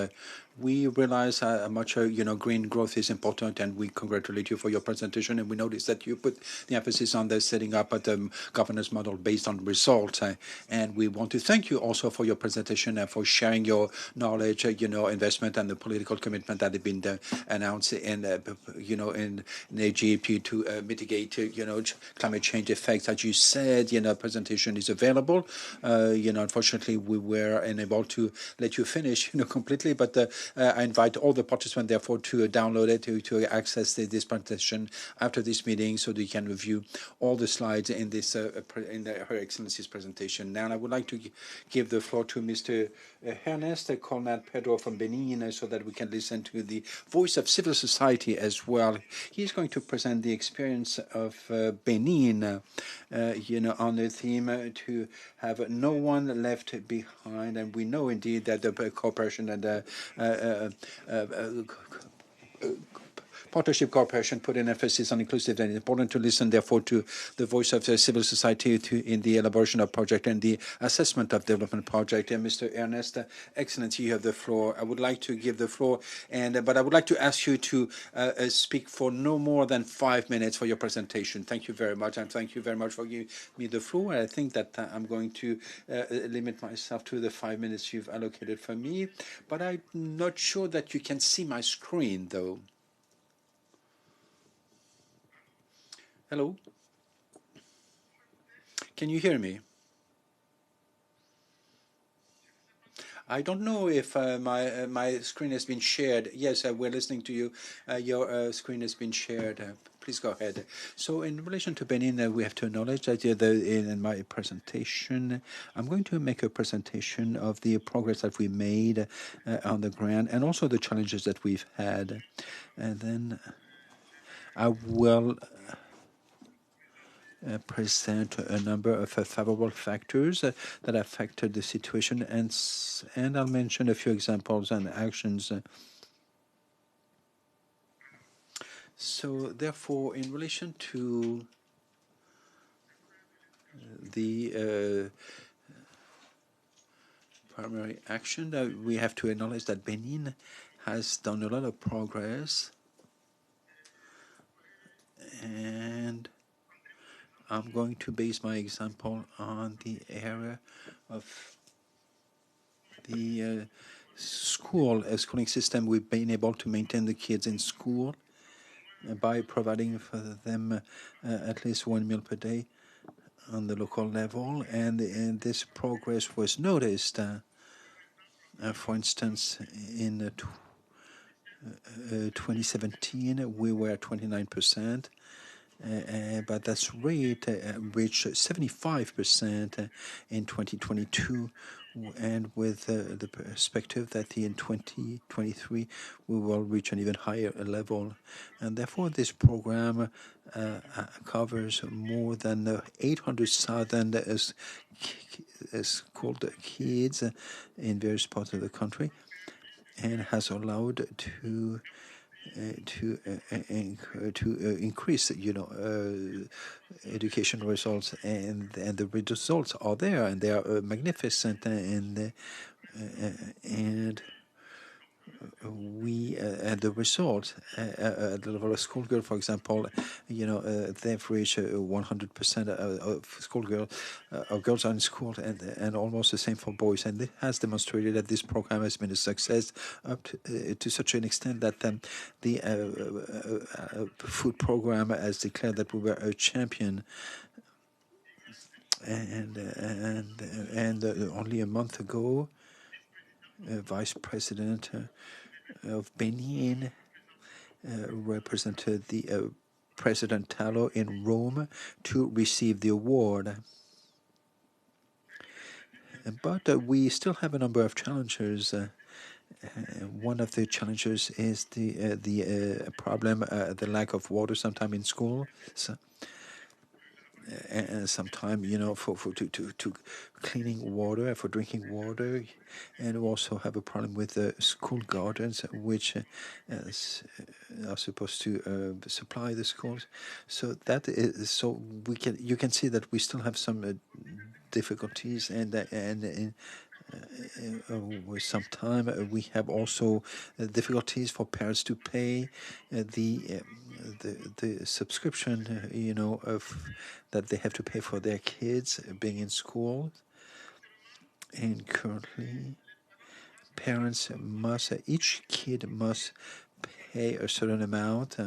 We realize how much green growth is important, and we congratulate you for your presentation. And we notice that you put the emphasis on the setting up a governance model based on results. And we want to thank you also for your presentation and for sharing your knowledge, investment and the political commitment that have been announced in Egypt to mitigate, climate change effects. As you said, presentation is available. Unfortunately, we were unable to let you finish, completely, but I invite all the participants, therefore, to download it, to access this presentation after this meeting, so that you can review all the slides in this Her Excellency's presentation. Now, I would like to give the floor to Mr. Ernest Colman Pedro from Benin, so that we can listen to the voice of civil society as well. He's going to present the experience of Benin, on the theme to have no one left behind. And we know indeed that the cooperation and partnership cooperation put an emphasis on inclusive, and it's important to listen, therefore, to the voice of the civil society in the elaboration of project and the assessment of development project. And Mr. Ernest, Excellency, you have the floor. I would like to give the floor, but I would like to ask you to speak for no more than 5 minutes for your presentation. Thank you very much, and thank you very much for giving me the floor. I think that I'm going to limit myself to the 5 minutes you've allocated for me, but I'm not sure that you can see my screen, though. Hello? Can you hear me? I don't know if my screen has been shared. Yes, we're listening to you. Your screen has been shared. Please go ahead. So in relation to Benin, we have to acknowledge that in my presentation, I'm going to make a presentation of the progress that we made on the ground, and also the challenges that we've had. And then I will present a number of favorable factors that affected the situation, and I'll mention a few examples and actions. So, therefore, in relation to the primary action, we have to acknowledge that Benin has done a lot of progress, and I'm going to base my example on the area of the schooling system. We've been able to maintain the kids in school by providing for them at least 1 meal per day on the local level, and this progress was noticed. For instance, in 2017, we were at 29%. But that rate reached 75% in 2022, and with the perspective that in 2023 we will reach an even higher level. And therefore, this program covers more than 800,000 schooled kids in various parts of the country, and has allowed to increase, education results, and the results are there, and they are magnificent, and we the result at the level of schoolgirl, for example, they've reached 100% of schoolgirl of girls are in school, and almost the same for boys. And it has demonstrated that this program has been a success up to such an extent that the food program has declared that we were a champion. And only a month ago, Vice President of Benin represented the President Talon in Rome to receive the award. But we still have a number of challenges. One of the challenges is the problem, the lack of water sometime in school. And sometimes, for cleaning water, for drinking water, and we also have a problem with the school gardens, which are supposed to supply the schools. So you can see that we still have some difficulties, and with some time we have also difficulties for parents to pay the subscription, of that they have to pay for their kids being in school. And currently, parents each kid must pay a certain amount,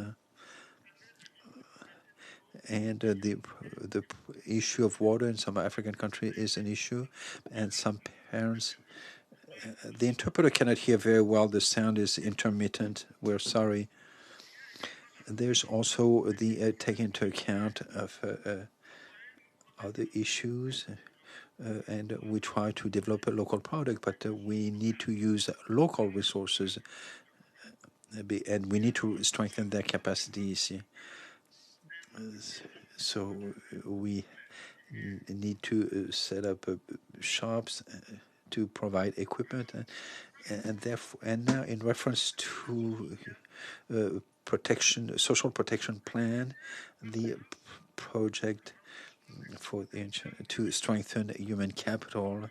and the issue of water in some African countries is an issue, and some parents The interpreter cannot hear very well. The sound is intermittent. We're sorry. There's also the take into account of other issues, and we try to develop a local product, but we need to use local resources, and we need to strengthen their capacities. So we need to set up shops to provide equipment, and therefore, and now in reference to social protection plan, the project for to strengthen human capital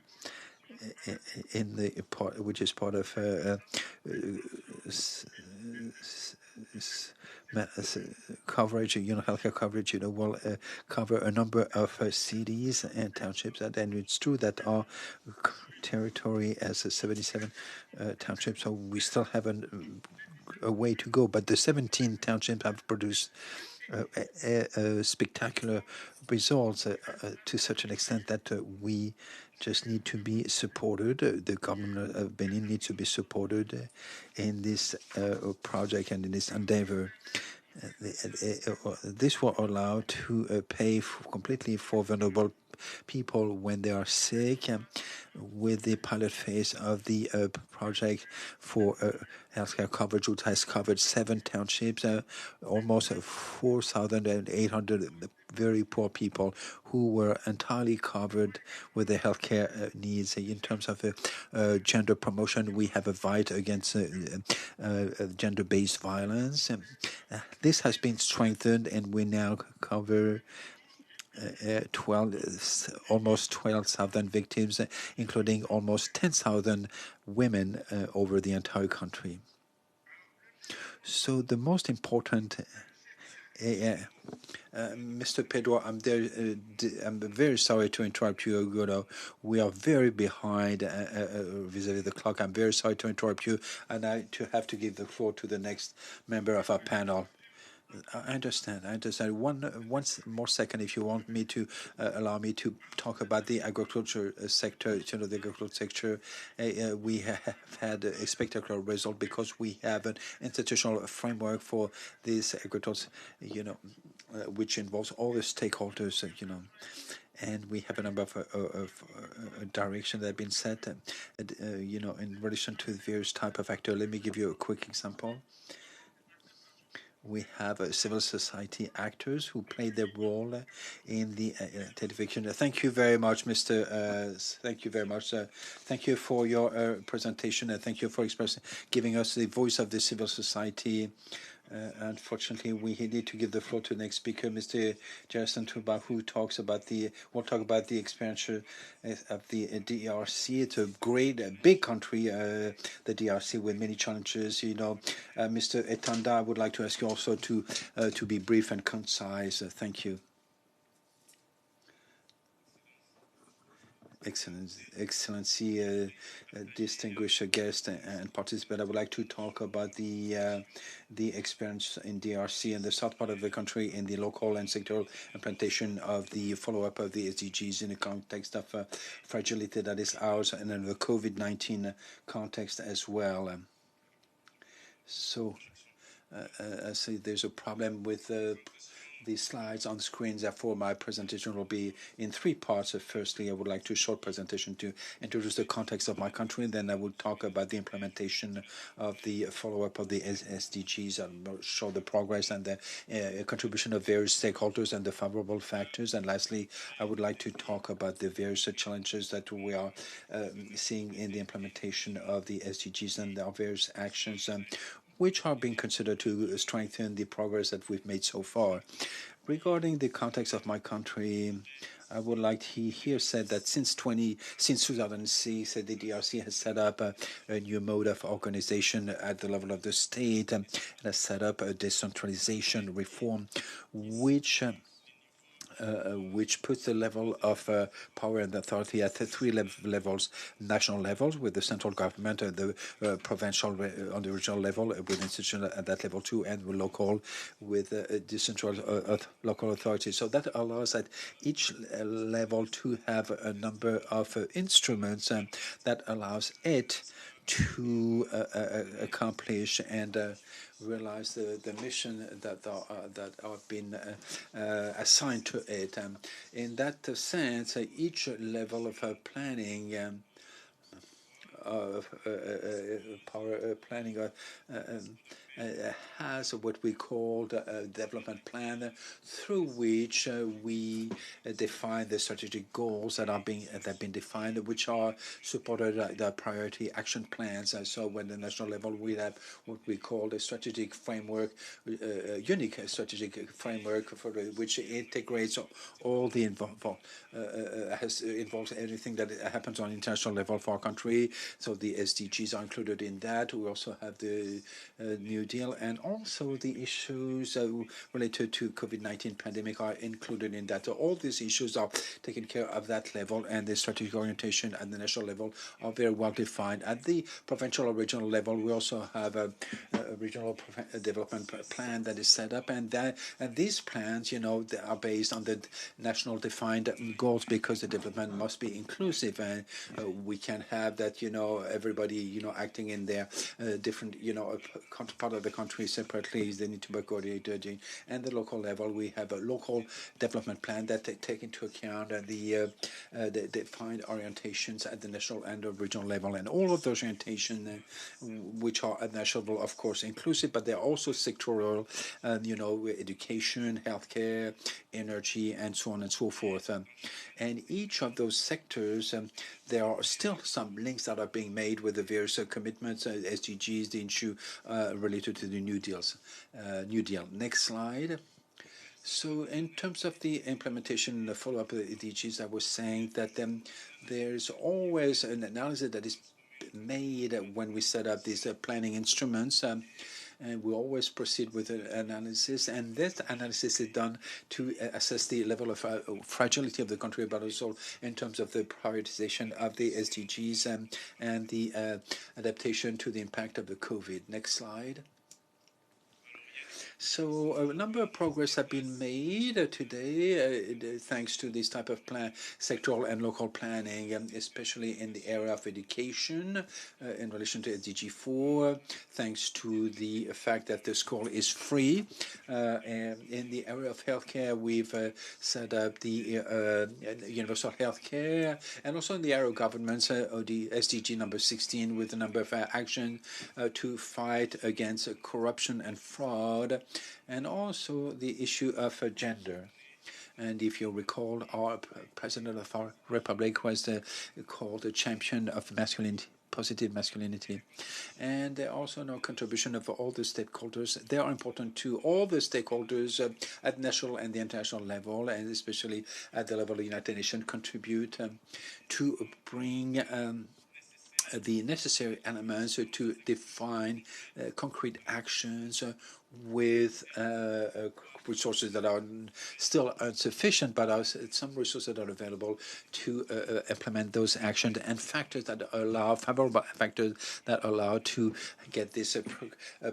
in the part, which is part of coverage, healthcare coverage, will cover a number of cities and townships. And it's true that our territory has 77 townships, so we still have a way to go. But the 17 townships have produced spectacular results to such an extent that we just need to be supported. The government of Benin needs to be supported in this project and in this endeavor. This will allow to pay completely for vulnerable people when they are sick, with the pilot phase of the project for healthcare coverage, which has covered 7 townships, almost 4,800 very poor people who were entirely covered with their healthcare needs. In terms of gender promotion, we have a fight against gender-based violence. This has been strengthened, and we now cover almost 12,000 victims, including almost 10,000 women over the entire country. So the most important, Mr. Pedro, I'm very sorry to interrupt you, Goro. We are very behind vis-a-vis the clock. I'm very sorry to interrupt you, and I have to give the floor to the next member of our panel. I understand. One more second, if you want me to allow me to talk about the agriculture sector. The agriculture sector, we have had a spectacular result because we have an institutional framework for this agriculture, which involves all the stakeholders, and we have a number of directions that have been set, in relation to the various type of actors. Let me give you a quick example. We have civil society actors who play their role in the identification. Thank you very much, Mr. Thank you very much. Thank you for your presentation, and thank you for giving us the voice of the civil society. Unfortunately, we need to give the floor to the next speaker, Mr. Jason Tuba, who will talk about the expansion of the DRC. It's a great, big country, the DRC, with many challenges. Mr. Etanda, I would like to ask you also to be brief and concise. Thank you. Excellency, distinguished guest and participant, I would like to talk about the experience in DRC and the south part of the country in the local and sectoral implementation of the follow-up of the SDGs in the context of fragility that is ours, and in the COVID-19 context as well. So, I see there's a problem with the slides on screens. Therefore, my presentation will be in 3 parts. Firstly, I would like to short presentation to introduce the context of my country, and then I will talk about the implementation of the follow-up of the SDGs, and show the progress and the contribution of various stakeholders and the favorable factors. And lastly, I would like to talk about the various challenges that we are seeing in the implementation of the SDGs and our various actions which are being considered to strengthen the progress that we've made so far. Regarding the context of my country, I would like to here said that since 2006, the DRC has set up a new mode of organization at the level of the state, and has set up a decentralization reform, which which puts the level of power and authority at the three levels: national levels with the central government, the provincial on the regional level with institutions at that level too, and local with decentralized local authorities. So that allows at each level to have a number of instruments that allows it to accomplish and realize the mission that are been assigned to it. In that sense, each level of planning power planning has what we call a development plan through which we define the strategic goals that have been defined, which are supported by the priority action plans. So when the national level, we have what we call a strategic framework, a unique strategic framework for which integrates all the involves everything that happens on international level for our country. So the SDGs are included in that. We also have the New Deal, and also the issues related to COVID-19 pandemic are included in that. So all these issues are taken care of that level, and the strategic orientation at the national level are very well defined. At the provincial or regional level, we also have a regional development plan that is set up, and these plans, they are based on the national defined goals, because the development must be inclusive, and we can have that, everybody, acting in their different, part of the country separately. They need to be coordinated. And the local level, we have a local development plan that take into account the defined orientations at the national and the regional level. And all of those orientations, which are at national level, of course, inclusive, but they're also sectoral, education, healthcare, energy, and so on and so forth. And each of those sectors, there are still some links that are being made with the various commitments, SDGs, the issue related to the New Deal. Next slide. So in terms of the implementation, the follow-up of the SDGs, I was saying that there's always an analysis that is made when we set up these planning instruments. And we always proceed with an analysis, and this analysis is done to assess the level of fragility of the country, but also in terms of the prioritization of the SDGs and the adaptation to the impact of the COVID. Next slide. So a number of progress have been made today thanks to this type of sectoral and local planning, especially in the area of education in relation to SDG 4, thanks to the fact that the school is free. And in the area of healthcare, we've set up the universal healthcare, and also in the area of governments, the SDG number 16, with a number of actions to fight against corruption and fraud, and also the issue of gender. And if you recall, our president of our republic was called a champion of masculinity, positive masculinity. And there are also no contribution of all the stakeholders. They are important to all the stakeholders at national and the international level, and especially at the level of the United Nations, contribute to bring the necessary elements to define concrete actions with resources that are still insufficient, but some resources that are available to implement those actions, and factors that allow, favorable factors that allow to get this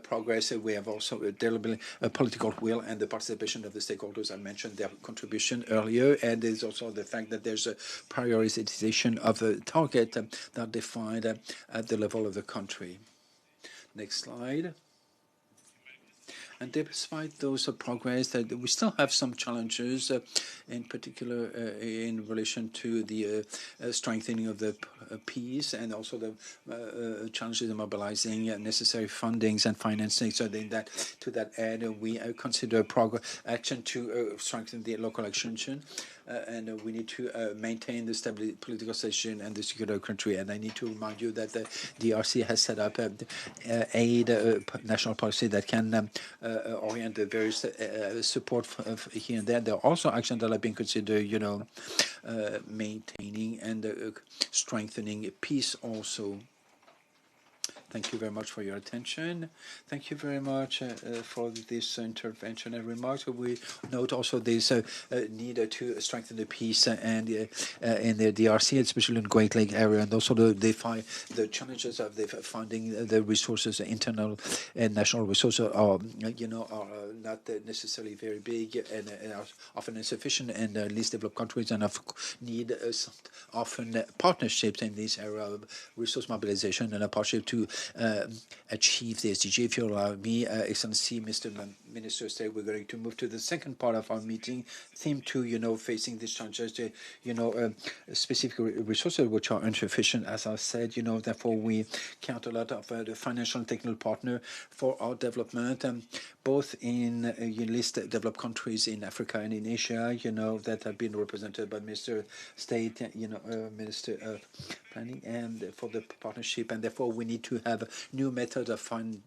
progress. We have also a political will and the participation of the stakeholders. I mentioned their contribution earlier, and there's also the fact that there's a prioritization of the target that are defined at the level of the country. Next slide. And despite those progress, we still have some challenges, in particular in relation to the strengthening of the peace, and also the challenges of mobilizing necessary fundings and financing. So then to that end, we consider action to strengthen the local action. And we need to maintain the stability, political situation, and the security of the country. And I need to remind you that the DRC has set up aid national policy that can orient the various support here and there. There are also actions that are being considered, maintaining and strengthening peace also. Thank you very much for your attention. Thank you very much for this intervention and remarks. We note also this need to strengthen the peace and in the DRC, especially in the Great Lake area, and also the challenges of the finding the resources, internal and national resources are not necessarily very big and are often insufficient in least developed countries, and need often partnerships in this area of resource mobilization and a partnership to achieve the SDG. If you allow me, Excellency, Mr. Minister of State, we're going to move to the second part of our meeting, theme 2, facing these challenges, specific resources which are insufficient, as I said, therefore we count a lot of the financial and technical partner for our development, both in least developed countries in Africa and in Asia, that have been represented by Mr. State, Minister of Planning, and for the partnership, and therefore we need to have new methods of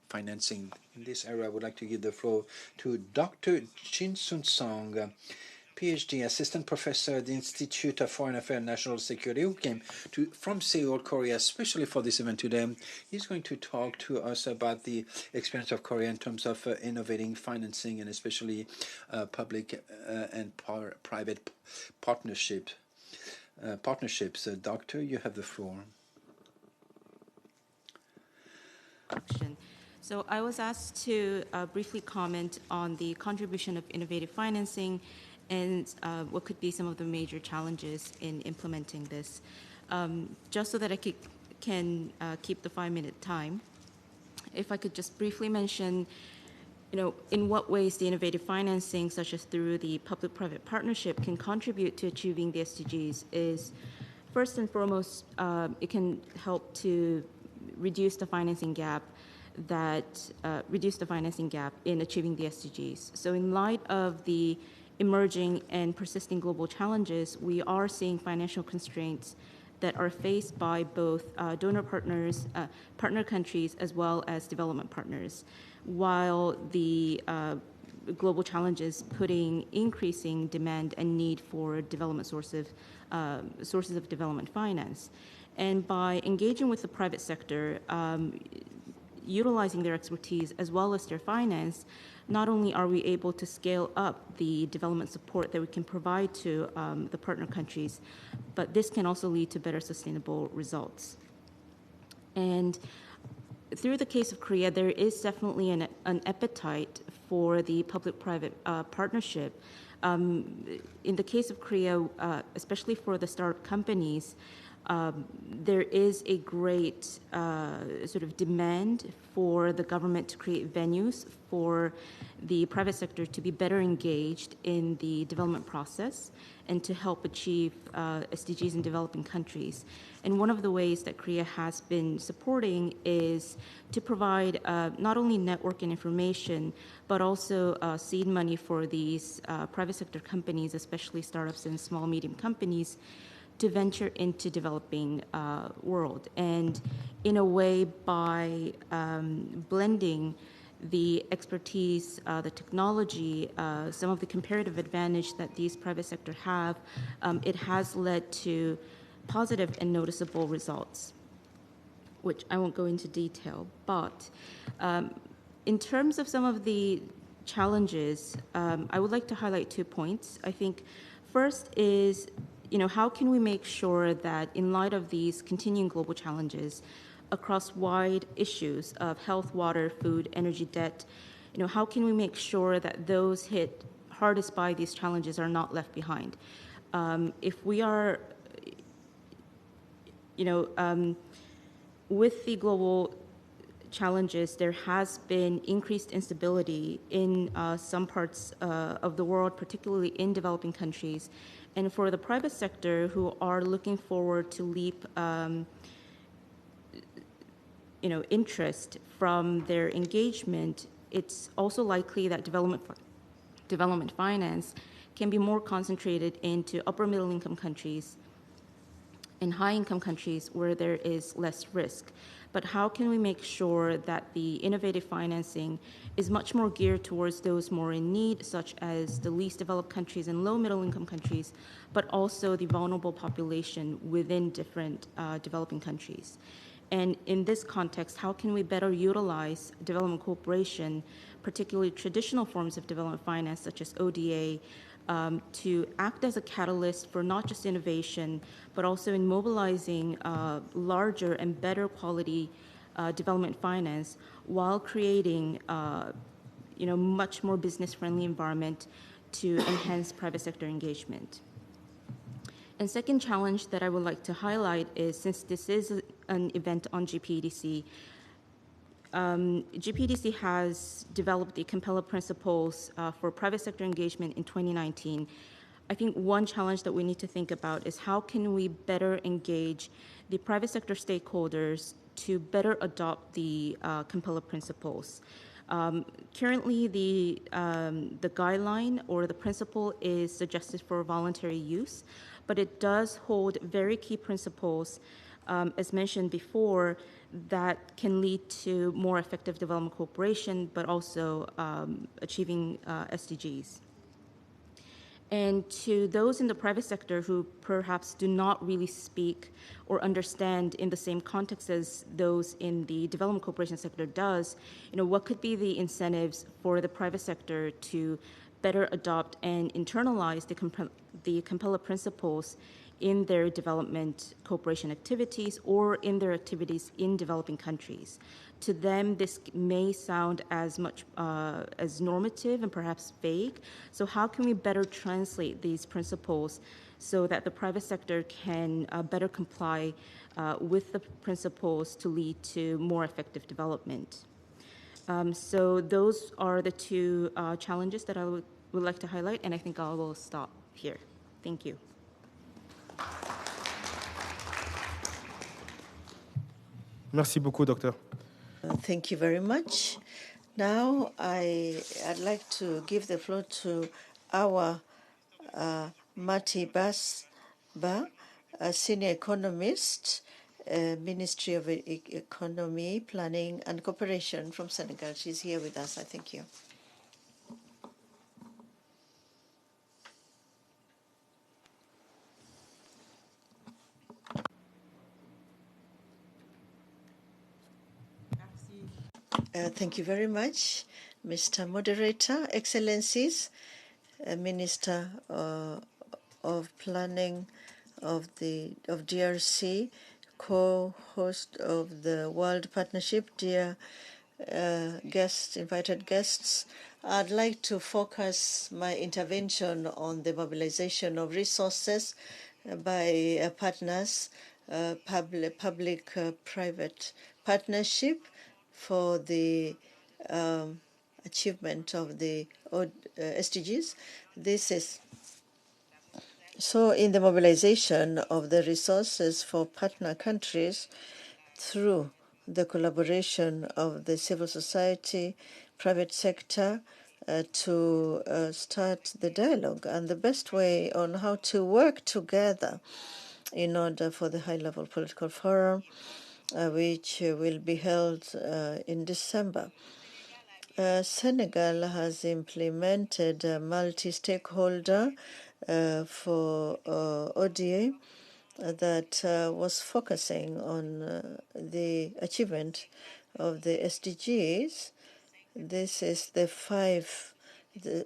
financing. In this area, I would like to give the floor to Dr. Jin Sun Song, PhD, Assistant Professor at the Institute of Foreign Affairs and National Security, who came from Seoul, Korea, especially for this event today. He's going to talk to us about the experience of Korea in terms of innovating financing and especially public and private partnerships. Doctor, you have the floor. So I was asked to briefly comment on the contribution of innovative financing and what could be some of the major challenges in implementing this. Just so that I can keep the 5-minute time, if I could just briefly mention, in what ways the innovative financing, such as through the public-private partnership, can contribute to achieving the SDGs is, first and foremost, it can help to reduce the financing gap in achieving the SDGs. So in light of the emerging and persisting global challenges, we are seeing financial constraints that are faced by both donor partners, partner countries, as well as development partners, while the global challenges putting increasing demand and need for development sources of development finance. And by engaging with the private sector, utilizing their expertise as well as their finance, not only are we able to scale up the development support that we can provide to the partner countries, but this can also lead to better sustainable results. And through the case of Korea, there is definitely an appetite for the public-private partnership. In the case of Korea, especially for the startup companies, there is a great sort of demand for the government to create venues for the private sector to be better engaged in the development process and to help achieve SDGs in developing countries. And one of the ways that Korea has been supporting is to provide not only network and information, but also seed money for these private sector companies, especially startups and small, medium companies, to venture into developing world. And in a way, by blending the expertise, the technology, some of the comparative advantage that these private sector have, it has led to positive and noticeable results, which I won't go into detail. But in terms of some of the challenges, I would like to highlight 2 points. I think first is, how can we make sure that in light of these continuing global challenges across wide issues of health, water, food, energy, debt, how can we make sure that those hit hardest by these challenges are not left behind? If we are, with the global challenges, there has been increased instability in some parts of the world, particularly in developing countries. And for the private sector who are looking forward to leap, interest from their engagement, it's also likely that development finance can be more concentrated into upper middle income countries and high income countries where there is less risk. But how can we make sure that the innovative financing is much more geared towards those more in need, such as the least developed countries and low middle income countries, but also the vulnerable population within different developing countries? And in this context, how can we better utilize development cooperation, particularly traditional forms of development finance, such as ODA, to act as a catalyst for not just innovation, but also in mobilizing larger and better quality development finance while creating much more business-friendly environment to enhance private sector engagement. And second challenge that I would like to highlight is, since this is an event on GPDC, GPDC has developed the Kampala Principles for private sector engagement in 2019. I think one challenge that we need to think about is how can we better engage the private sector stakeholders to better adopt the Kampala Principles. Currently, the guideline or the principle is suggested for voluntary use, but it does hold very key principles, as mentioned before, that can lead to more effective development cooperation, but also achieving SDGs. And to those in the private sector who perhaps do not really speak or understand in the same context as those in the development cooperation sector does, what could be the incentives for the private sector to better adopt and internalize the Kampala Principles in their development cooperation activities or in their activities in developing countries? To them, this may sound as much as normative and perhaps vague. So how can we better translate these principles so that the private sector can better comply with the principles to lead to more effective development? So those are the two challenges that I would like to highlight, and I think I will stop here. Thank you. Merci beaucoup, Docteur. Thank you very much. Now I'd like to give the floor to our Mati Basba, a senior economist, Ministry of Economy, Planning and Cooperation from Senegal. She's here with us. I thank you. Thank you very much, Mr. Moderator, Excellencies, Minister of Planning of DRC, co-host of the World Partnership, dear guests, invited guests. I'd like to focus my intervention on the mobilization of resources by partners, public-private partnership for the achievement of the SDGs. This is so in the mobilization of the resources for partner countries through the collaboration of the civil society, private sector, to start the dialogue and the best way on how to work together in order for the high-level political forum, which will be held in December. Senegal has implemented a multi-stakeholder for ODA that was focusing on the achievement of the SDGs. This is the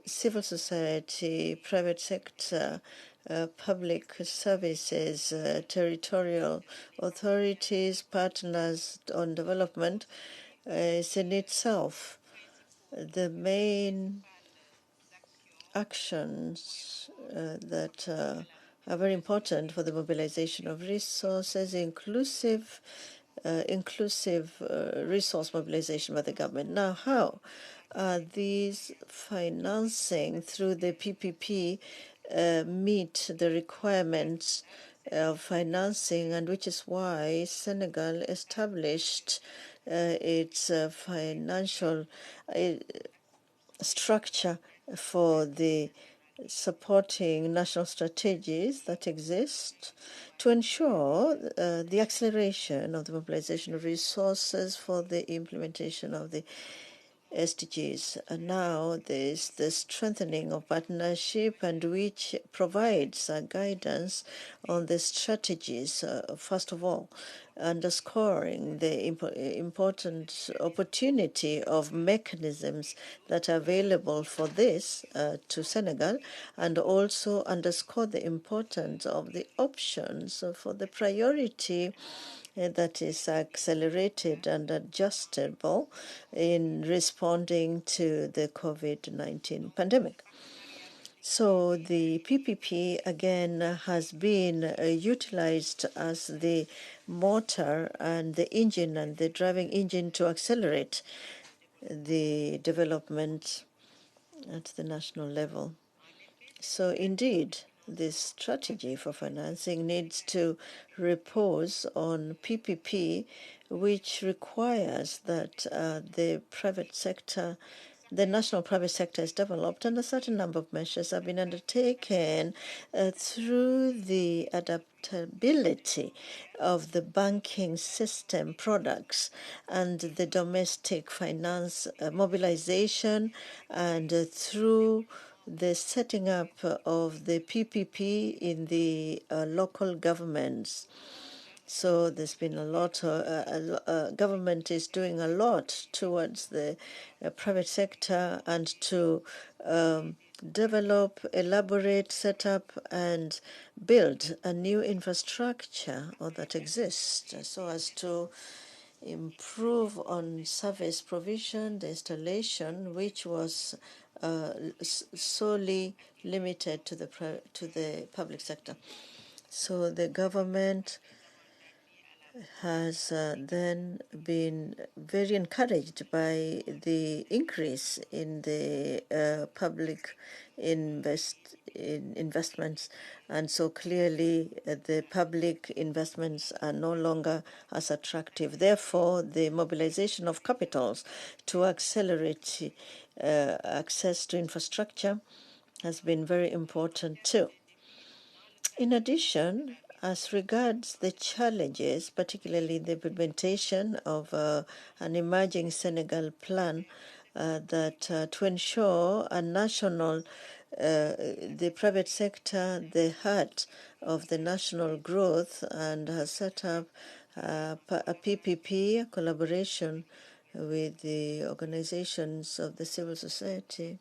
civil society, private sector, public services, territorial authorities, partners on development is in itself the main actions that are very important for the mobilization of resources, inclusive resource mobilization by the government. Now, how these financing through the PPP meet the requirements of financing, and which is why Senegal established its financial structure for the supporting national strategies that exist to ensure the acceleration of the mobilization of resources for the implementation of the SDGs. And now there's the strengthening of partnership, and which provides guidance on the strategies. First of all, underscoring the important opportunity of mechanisms that are available for this to Senegal, and also underscore the importance of the options for the priority that is accelerated and adjustable in responding to the COVID-19 pandemic. So the PPP, again, has been utilized as the motor and the engine and the driving engine to accelerate the development at the national level. So indeed, this strategy for financing needs to repose on PPP, which requires that the private sector, the national private sector is developed, and a certain number of measures have been undertaken through the adaptability of the banking system products and the domestic finance mobilization, and through the setting up of the PPP in the local governments. So there's been a lot, government is doing a lot towards the private sector and to develop, elaborate, set up, and build a new infrastructure that exists so as to improve on service provision, the installation, which was solely limited to the public sector. So the government has then been very encouraged by the increase in the public investments, and so clearly the public investments are no longer as attractive. Therefore, the mobilization of capitals to accelerate access to infrastructure has been very important too. In addition, as regards the challenges, particularly the implementation of an emerging Senegal plan to ensure a national, the private sector, the heart of the national growth, and has set up a PPP, a collaboration with the organizations of the civil society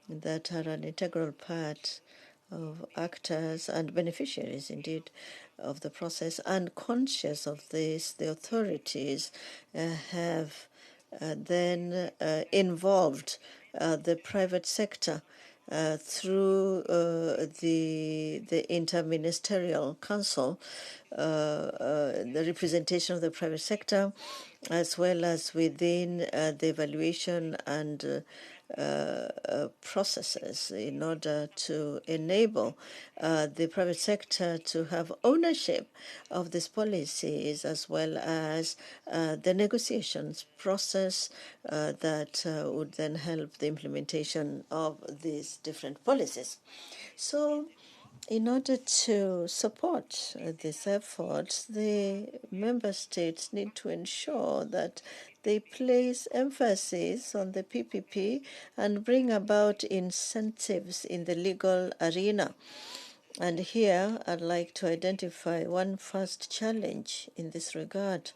that are an integral part of actors and beneficiaries, indeed, of the process. And conscious of this, the authorities have then involved the private sector through the Interministerial Council, the representation of the private sector, as well as within the evaluation and processes in order to enable the private sector to have ownership of these policies, as well as the negotiations process that would then help the implementation of these different policies. So in order to support these efforts, the member states need to ensure that they place emphasis on the PPP and bring about incentives in the legal arena. And here I'd like to identify one first challenge in this regard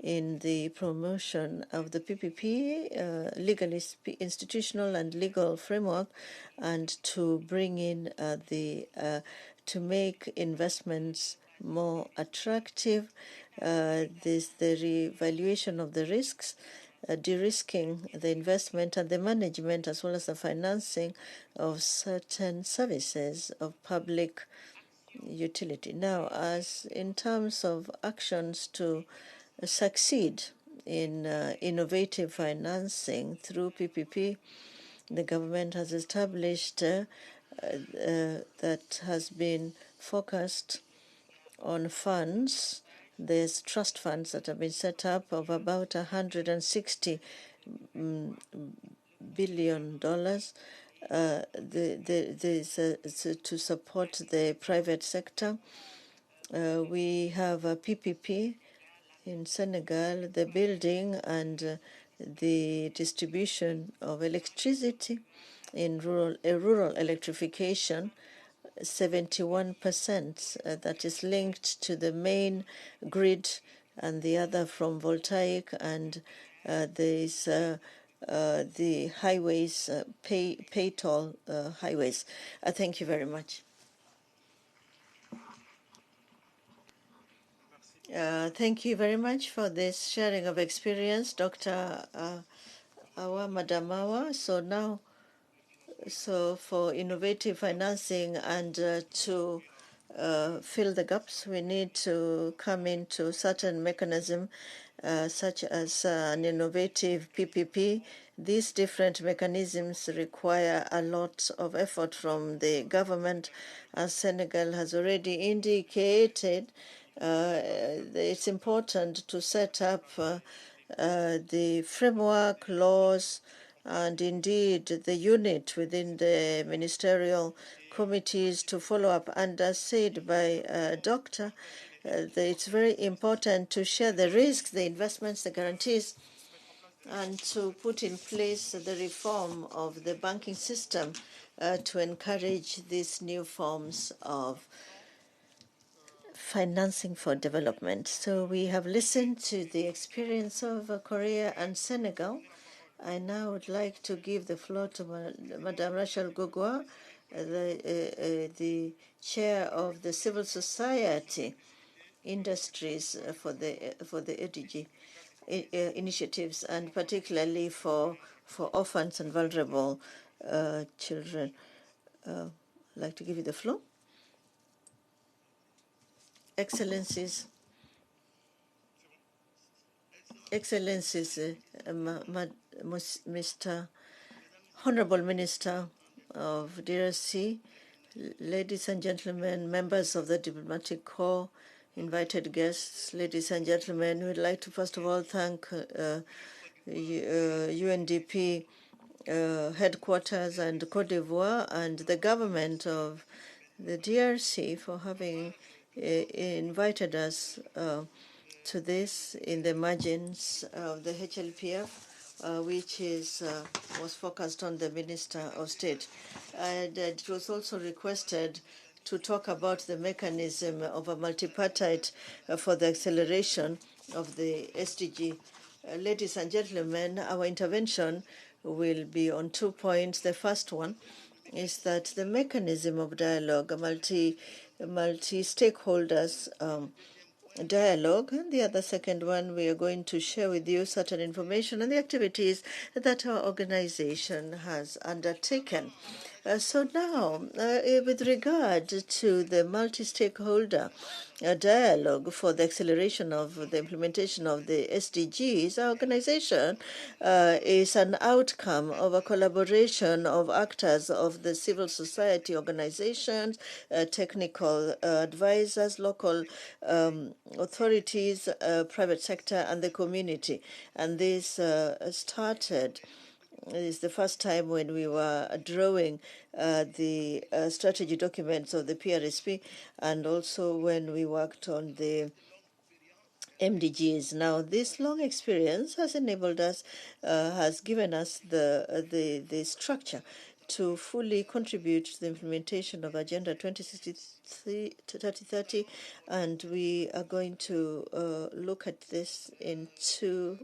in the promotion of the PPP, legally institutional and legal framework, and to bring in to make investments more attractive, the revaluation of the risks, de-risking the investment and the management, as well as the financing of certain services of public utility. Now, as in terms of actions to succeed in innovative financing through PPP, the government has established that has been focused on funds. There's trust funds that have been set up of about $160 billion. To support the private sector. We have a PPP in Senegal, the building and the distribution of electricity in rural electrification, 71% that is linked to the main grid and the other from voltaic, and there's the highways, pay toll highways. Thank you very much. Thank you very much for this sharing of experience, Dr. Awa Madamawa. So now, for innovative financing and to fill the gaps, we need to come into certain mechanism, such as an innovative PPP. These different mechanisms require a lot of effort from the government, as Senegal has already indicated. It's important to set up the framework, laws, and indeed the unit within the ministerial committees to follow up. And as said by Doctor, it's very important to share the risks, the investments, the guarantees, and to put in place the reform of the banking system to encourage these new forms of financing for development. So we have listened to the experience of Korea and Senegal. I now would like to give the floor to Madame Rachel Gogua, the chair of the civil society industries for the SDG initiatives, and particularly for orphans and vulnerable children. I'd like to give you the floor. Excellencies, Mr. Honorable Minister of DRC, ladies and gentlemen, members of the Diplomatic Corps, invited guests, ladies and gentlemen, we'd like to first of all thank UNDP headquarters and Cote d'Ivoire and the government of the DRC for having invited us to this in the margins of the HLPF, which was focused on the Minister of State. And it was also requested to talk about the mechanism of a multipartite for the acceleration of the SDG. Ladies and gentlemen, our intervention will be on 2 points. The first one is that the mechanism of dialogue, a multi-stakeholders dialogue, and the other second one, we are going to share with you certain information on the activities that our organization has undertaken. So now, with regard to the multi-stakeholder dialogue for the acceleration of the implementation of the SDGs, our organization is an outcome of a collaboration of actors of the civil society organizations, technical advisors, local authorities, private sector, and the community. And this started. It's the first time when we were drawing the strategy documents of the PRSP, and also when we worked on the MDGs. Now, this long experience has enabled us, has given us the structure to fully contribute to the implementation of Agenda 2030, and we are going to look at this in 2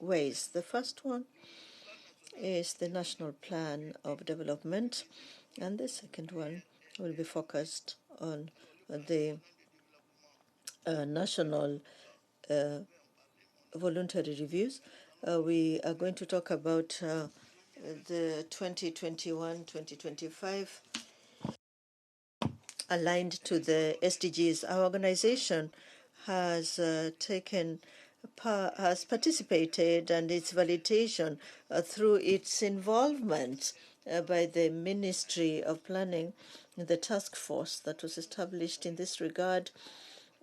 ways. The first one is the National Plan of Development, and the second one will be focused on the national voluntary reviews. We are going to talk about the 2021-2025 aligned to the SDGs. Our organization has has participated, and its validation through its involvement by the Ministry of Planning, the task force that was established in this regard.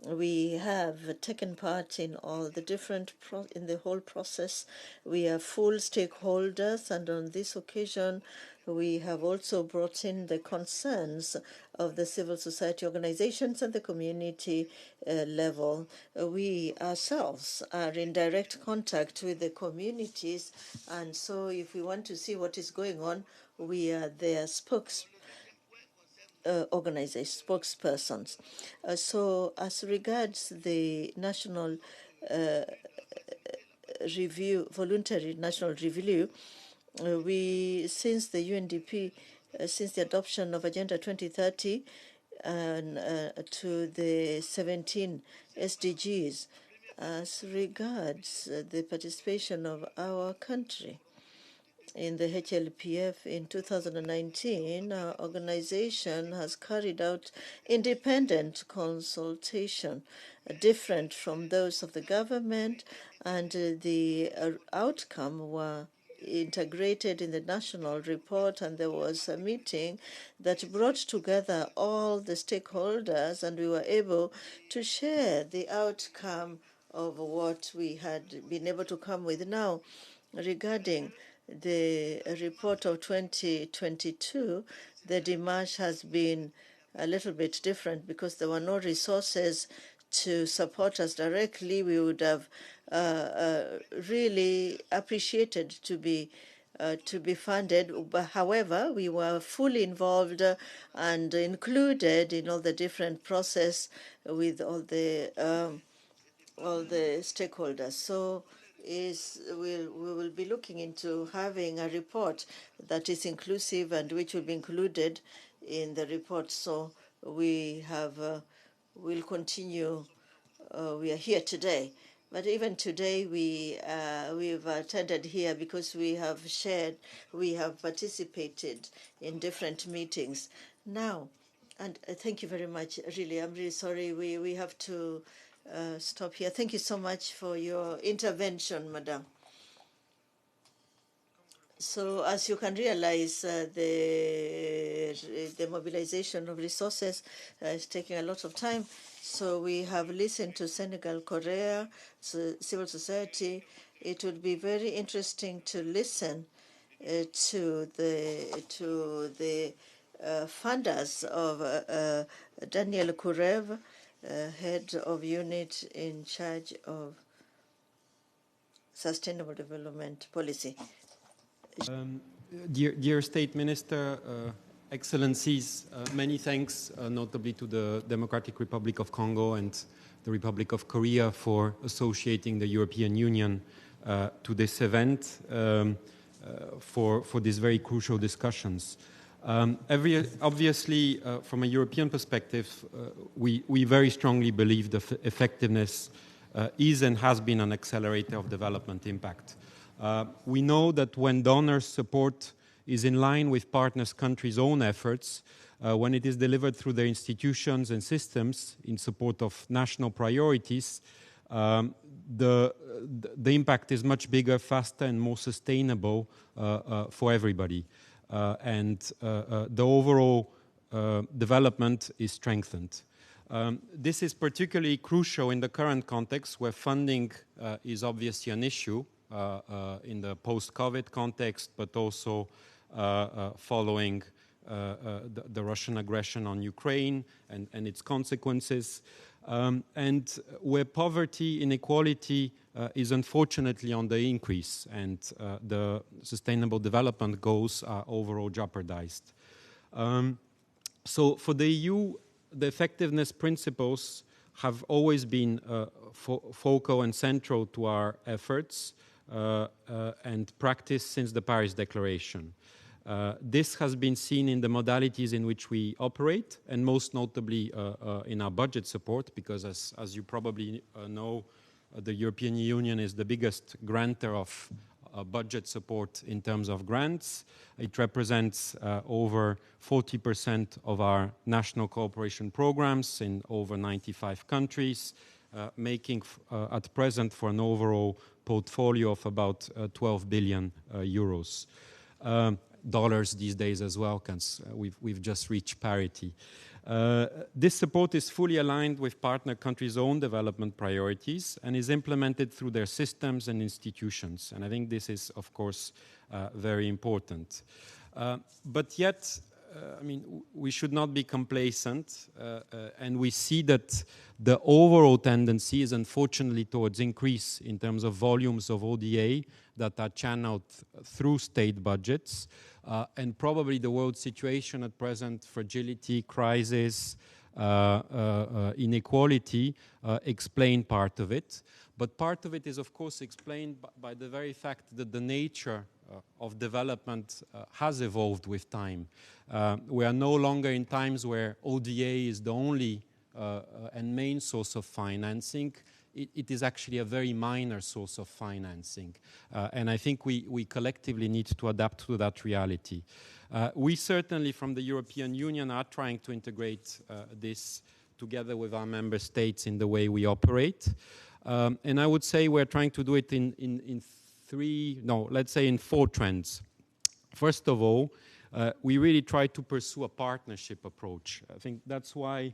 We have taken part in all the different in the whole process. We are full stakeholders, and on this occasion, we have also brought in the concerns of the civil society organizations and the community level. We ourselves are in direct contact with the communities, and so if we want to see what is going on, we are their spokespersons. So as regards the national review, voluntary national review, since the UNDP, since the adoption of Agenda 2030 and to the 17 SDGs, as regards the participation of our country in the HLPF in 2019, our organization has carried out independent consultation, different from those of the government, and the outcome were integrated in the national report, and there was a meeting that brought together all the stakeholders, and we were able to share the outcome of what we had been able to come with. Now, regarding the report of 2022, the démarche has been a little bit different because there were no resources to support us directly. We would have really appreciated to be funded. But however, we were fully involved and included in all the different process with all the stakeholders. So we will be looking into having a report that is inclusive and which will be included in the report. So we have we'll continue. We are here today, but even today we've attended here because we have participated in different meetings. Now, and thank you very much. Really, I'm really sorry. We have to stop here. Thank you so much for your intervention, Madam. So as you can realize, the mobilization of resources is taking a lot of time. So we have listened to Senegal, Korea, civil society. It would be very interesting to listen to the funders of Daniel Kurev, head of unit in charge of sustainable development policy. Dear State Minister, Excellencies, many thanks notably to the Democratic Republic of Congo and the Republic of Korea for associating the European Union to this event for these very crucial discussions. Obviously, from a European perspective, we very strongly believe the effectiveness is and has been an accelerator of development impact. We know that when donors' support is in line with partners' countries' own efforts, when it is delivered through their institutions and systems in support of national priorities, the impact is much bigger, faster, and more sustainable for everybody. And the overall development is strengthened. This is particularly crucial in the current context where funding is obviously an issue in the post-COVID context, but also following the Russian aggression on Ukraine and its consequences, and where poverty, inequality is unfortunately on the increase, and the sustainable development goals are overall jeopardized. So for the EU, the effectiveness principles have always been focal and central to our efforts and practice since the Paris Declaration. This has been seen in the modalities in which we operate, and most notably in our budget support, because as you probably know, the European Union is the biggest grantor of budget support in terms of grants. It represents over 40% of our national cooperation programs in over 95 countries, making at present for an overall portfolio of about 12 billion euros. Dollars these days as well, because we've just reached parity. This support is fully aligned with partner countries' own development priorities and is implemented through their systems and institutions. And I think this is, of course, very important. But yet, I mean, we should not be complacent, and we see that the overall tendency is unfortunately towards increase in terms of volumes of ODA that are channeled through state budgets, and probably the world situation at present, fragility, crisis, inequality explain part of it. But part of it is, of course, explained by the very fact that the nature of development has evolved with time. We are no longer in times where ODA is the only and main source of financing. It is actually a very minor source of financing. And I think we collectively need to adapt to that reality. We certainly, from the European Union, are trying to integrate this together with our member states in the way we operate. And I would say we're trying to do it in four trends. First of all, we really try to pursue a partnership approach. I think that's why,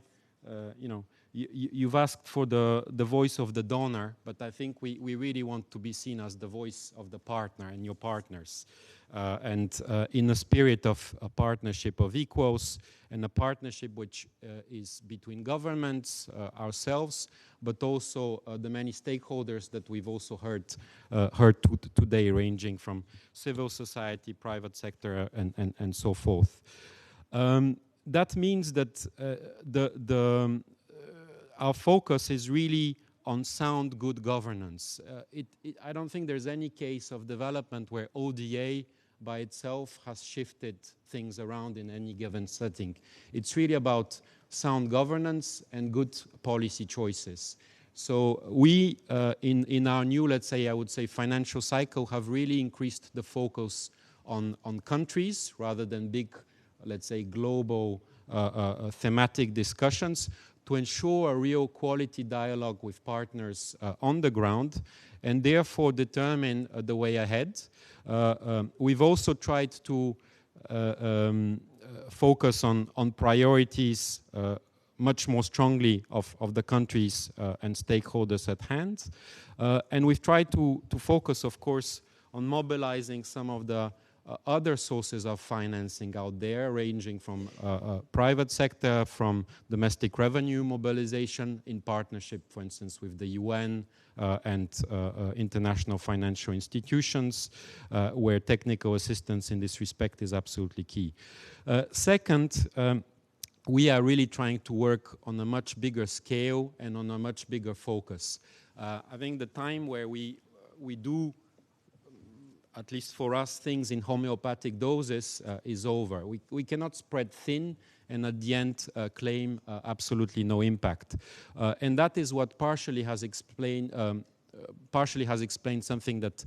you've asked for the voice of the donor, but I think we really want to be seen as the voice of the partner and your partners. And in a spirit of a partnership of equals and a partnership which is between governments, ourselves, but also the many stakeholders that we've also heard today, ranging from civil society, private sector, and so forth. That means that our focus is really on sound, good governance. I don't think there's any case of development where ODA by itself has shifted things around in any given setting. It's really about sound governance and good policy choices. So we, in our new, let's say, I would say, financial cycle, have really increased the focus on countries rather than big, let's say, global thematic discussions, to ensure a real quality dialogue with partners on the ground, and therefore determine the way ahead. We've also tried to focus on priorities much more strongly of the countries and stakeholders at hand. And we've tried to focus, of course, on mobilizing some of the other sources of financing out there, ranging from private sector, from domestic revenue mobilization in partnership, for instance, with the UN and international financial institutions, where technical assistance in this respect is absolutely key. Second, we are really trying to work on a much bigger scale and on a much bigger focus. I think the time where we do, at least for us, things in homeopathic doses is over. We cannot spread thin and at the end claim absolutely no impact. And that is what partially has explained something that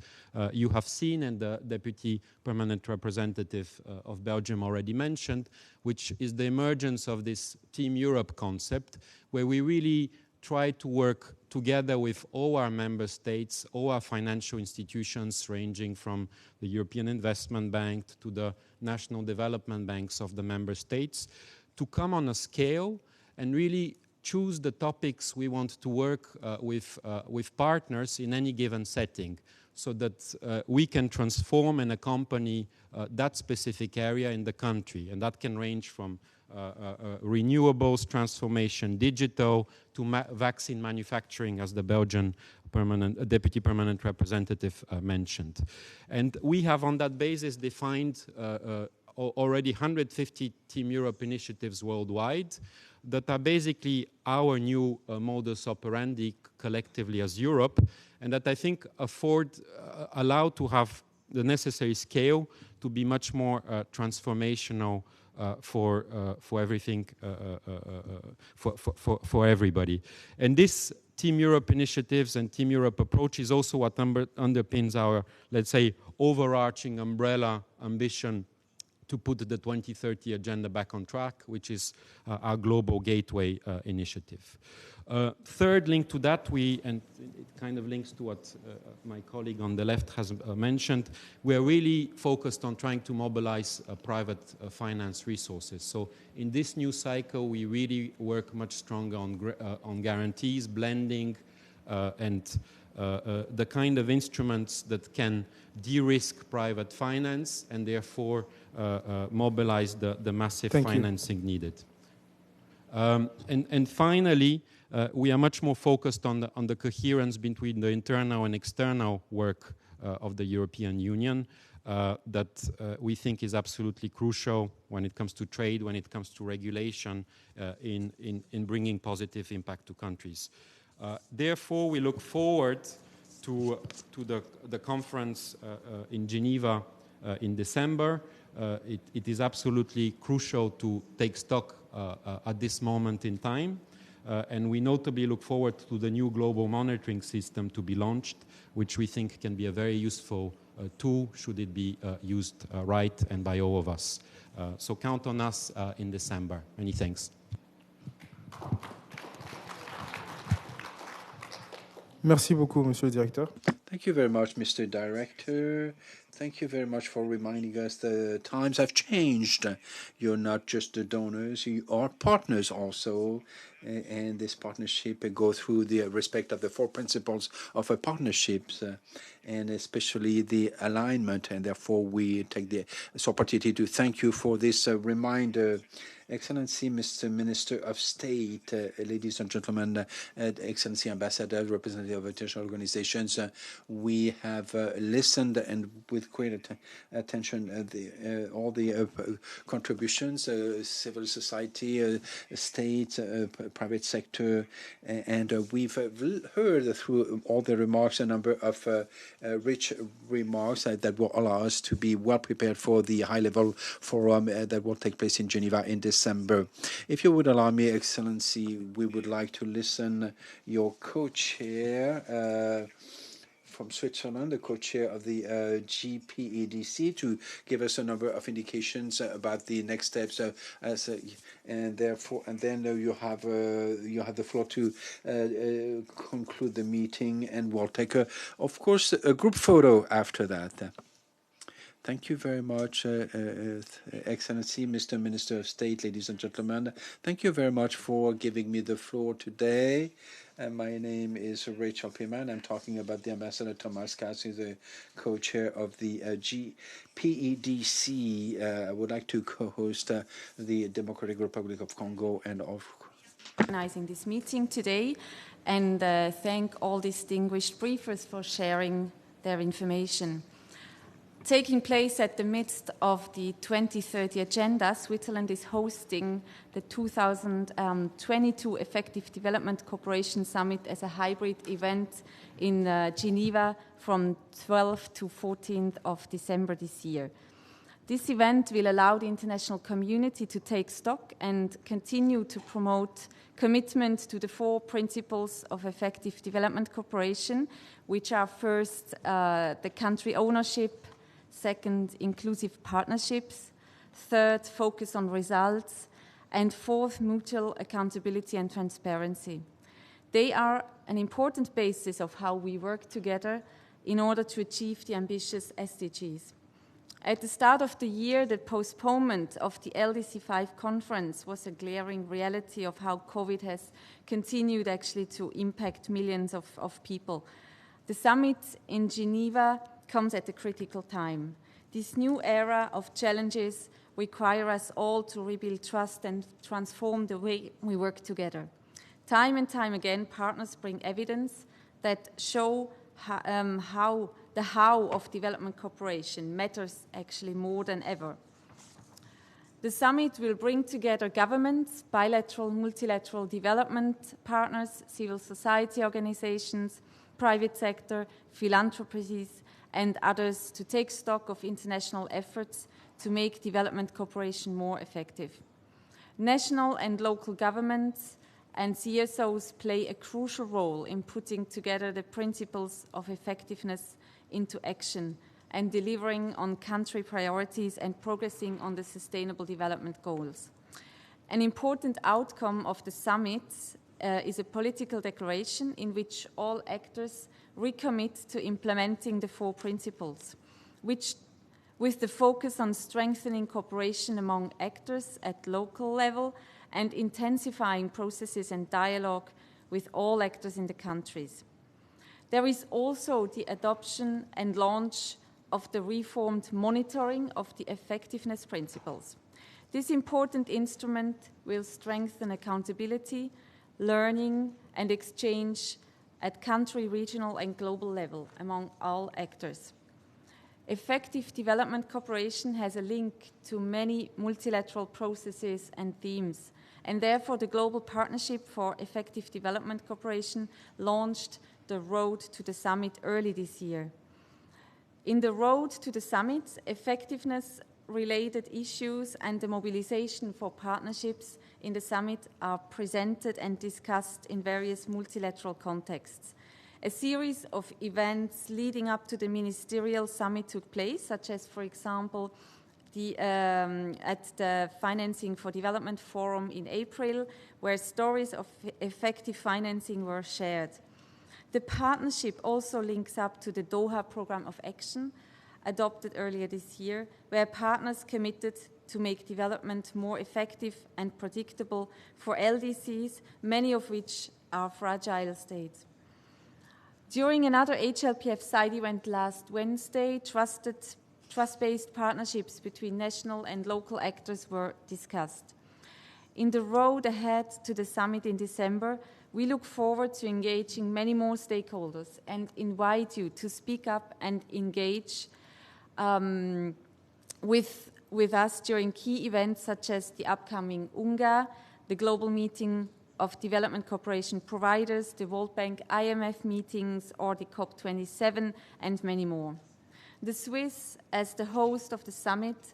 you have seen and the Deputy Permanent Representative of Belgium already mentioned, which is the emergence of this Team Europe concept, where we really try to work together with all our member states, all our financial institutions, ranging from the European Investment Bank to the national development banks of the member states, to come on a scale and really choose the topics we want to work with partners in any given setting, so that we can transform and accompany that specific area in the country. And that can range from renewables, transformation, digital, to vaccine manufacturing, as the Belgian Deputy Permanent Representative mentioned. And we have on that basis defined already 150 Team Europe initiatives worldwide that are basically our new modus operandi collectively as Europe, and that I think allow to have the necessary scale to be much more transformational for everything, for everybody. And this Team Europe initiatives and Team Europe approach is also what underpins our, let's say, overarching umbrella ambition to put the 2030 agenda back on track, which is our global gateway initiative. Third link to that, and it kind of links to what my colleague on the left has mentioned, we're really focused on trying to mobilize private finance resources. So in this new cycle, we really work much stronger on guarantees, blending, and the kind of instruments that can de-risk private finance and therefore mobilize the massive financing needed. And finally, we are much more focused on the coherence between the internal and external work of the European Union. that we think is absolutely crucial when it comes to trade, when it comes to regulation, in bringing positive impact to countries. Therefore, we look forward to the conference in Geneva in December. It is absolutely crucial to take stock at this moment in time. And we notably look forward to the new global monitoring system to be launched, which we think can be a very useful tool should it be used right and by all of us. So count on us in December. Many thanks. Merci beaucoup, Monsieur le Directeur. Thank you very much, Mr. Director. Thank you very much for reminding us the times have changed. You're not just the donors, you are partners also. And this partnership goes through the respect of the 4 principles of a partnerships, and especially the alignment. And therefore, we take this opportunity to thank you for this reminder. Excellency, Mr. Minister of State, ladies and gentlemen, Excellency Ambassador, representative of international organizations, we have listened and with great attention all the contributions, civil society, state, private sector, and we've heard through all the remarks a number of rich remarks that will allow us to be well prepared for the high-level forum that will take place in Geneva in December. If you would allow me, Excellency, we would like to listen your co-chair from Switzerland, the co-chair of the GPEDC, to give us a number of indications about the next steps. And then you have the floor to conclude the meeting, and we'll take of course, a group photo after that. Thank you very much, Excellency, Mr. Minister of State, ladies and gentlemen. Thank you very much for giving me the floor today. My name is HLPF. I'm talking about the Ambassador Thomas Kass, who's the co-chair of the GPEDC. I would like to co-host the Democratic Republic of Congo and of organizing this meeting today, and thank all distinguished briefers for sharing their information. Taking place at the midst of the 2030 agenda, Switzerland is hosting the 2022 Effective Development Cooperation Summit as a hybrid event in Geneva from 12th to 14th of December this year. This event will allow the international community to take stock and continue to promote commitment to the 4 principles of effective development cooperation, which are first, the country ownership, second, inclusive partnerships, third, focus on results, and fourth, mutual accountability and transparency. They are an important basis of how we work together in order to achieve the ambitious SDGs. At the start of the year, the postponement of the LDC5 conference was a glaring reality of how COVID has continued actually to impact millions of people. The summit in Geneva comes at a critical time. This new era of challenges require us all to rebuild trust and transform the way we work together. Time and time again, partners bring evidence that show how the how of development cooperation matters actually more than ever. The summit will bring together governments, bilateral, multilateral development partners, civil society organizations, private sector, philanthropies, and others to take stock of international efforts to make development cooperation more effective. National and local governments and CSOs play a crucial role in putting together the principles of effectiveness into action and delivering on country priorities and progressing on the Sustainable Development Goals. An important outcome of the summit is a political declaration in which all actors recommit to implementing the 4 principles, which, with the focus on strengthening cooperation among actors at local level and intensifying processes and dialogue with all actors in the countries. There is also the adoption and launch of the reformed monitoring of the effectiveness principles. This important instrument will strengthen accountability, learning, and exchange at country, regional, and global level among all actors. effective development cooperation has a link to many multilateral processes and themes, and therefore the Global Partnership for Effective Development Cooperation launched the Road to the Summit early this year. In the Road to the Summit, effectiveness-related issues and the mobilization for partnerships in the summit are presented and discussed in various multilateral contexts. A series of events leading up to the ministerial summit took place, such as, for example, at the Financing for Development Forum in April, where stories of effective financing were shared. The partnership also links up to the Doha Programme of Action, adopted earlier this year, where partners committed to make development more effective and predictable for LDCs, many of which are fragile states. During another HLPF side event last Wednesday, trust-based partnerships between national and local actors were discussed. In the road ahead to the summit in December, we look forward to engaging many more stakeholders and invite you to speak up and engage with us during key events such as the upcoming UNGA, the Global Meeting of Development Cooperation Providers, the World Bank IMF meetings, or the COP27, and many more. The Swiss, as the host of the summit,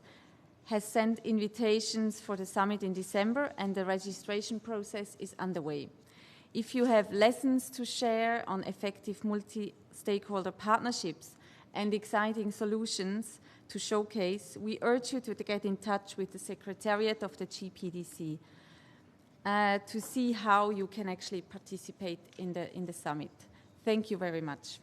has sent invitations for the summit in December, and the registration process is underway. If you have lessons to share on effective multi-stakeholder partnerships and exciting solutions to showcase, we urge you to get in touch with the Secretariat of the GPDC to see how you can actually participate in the summit. Thank you very much.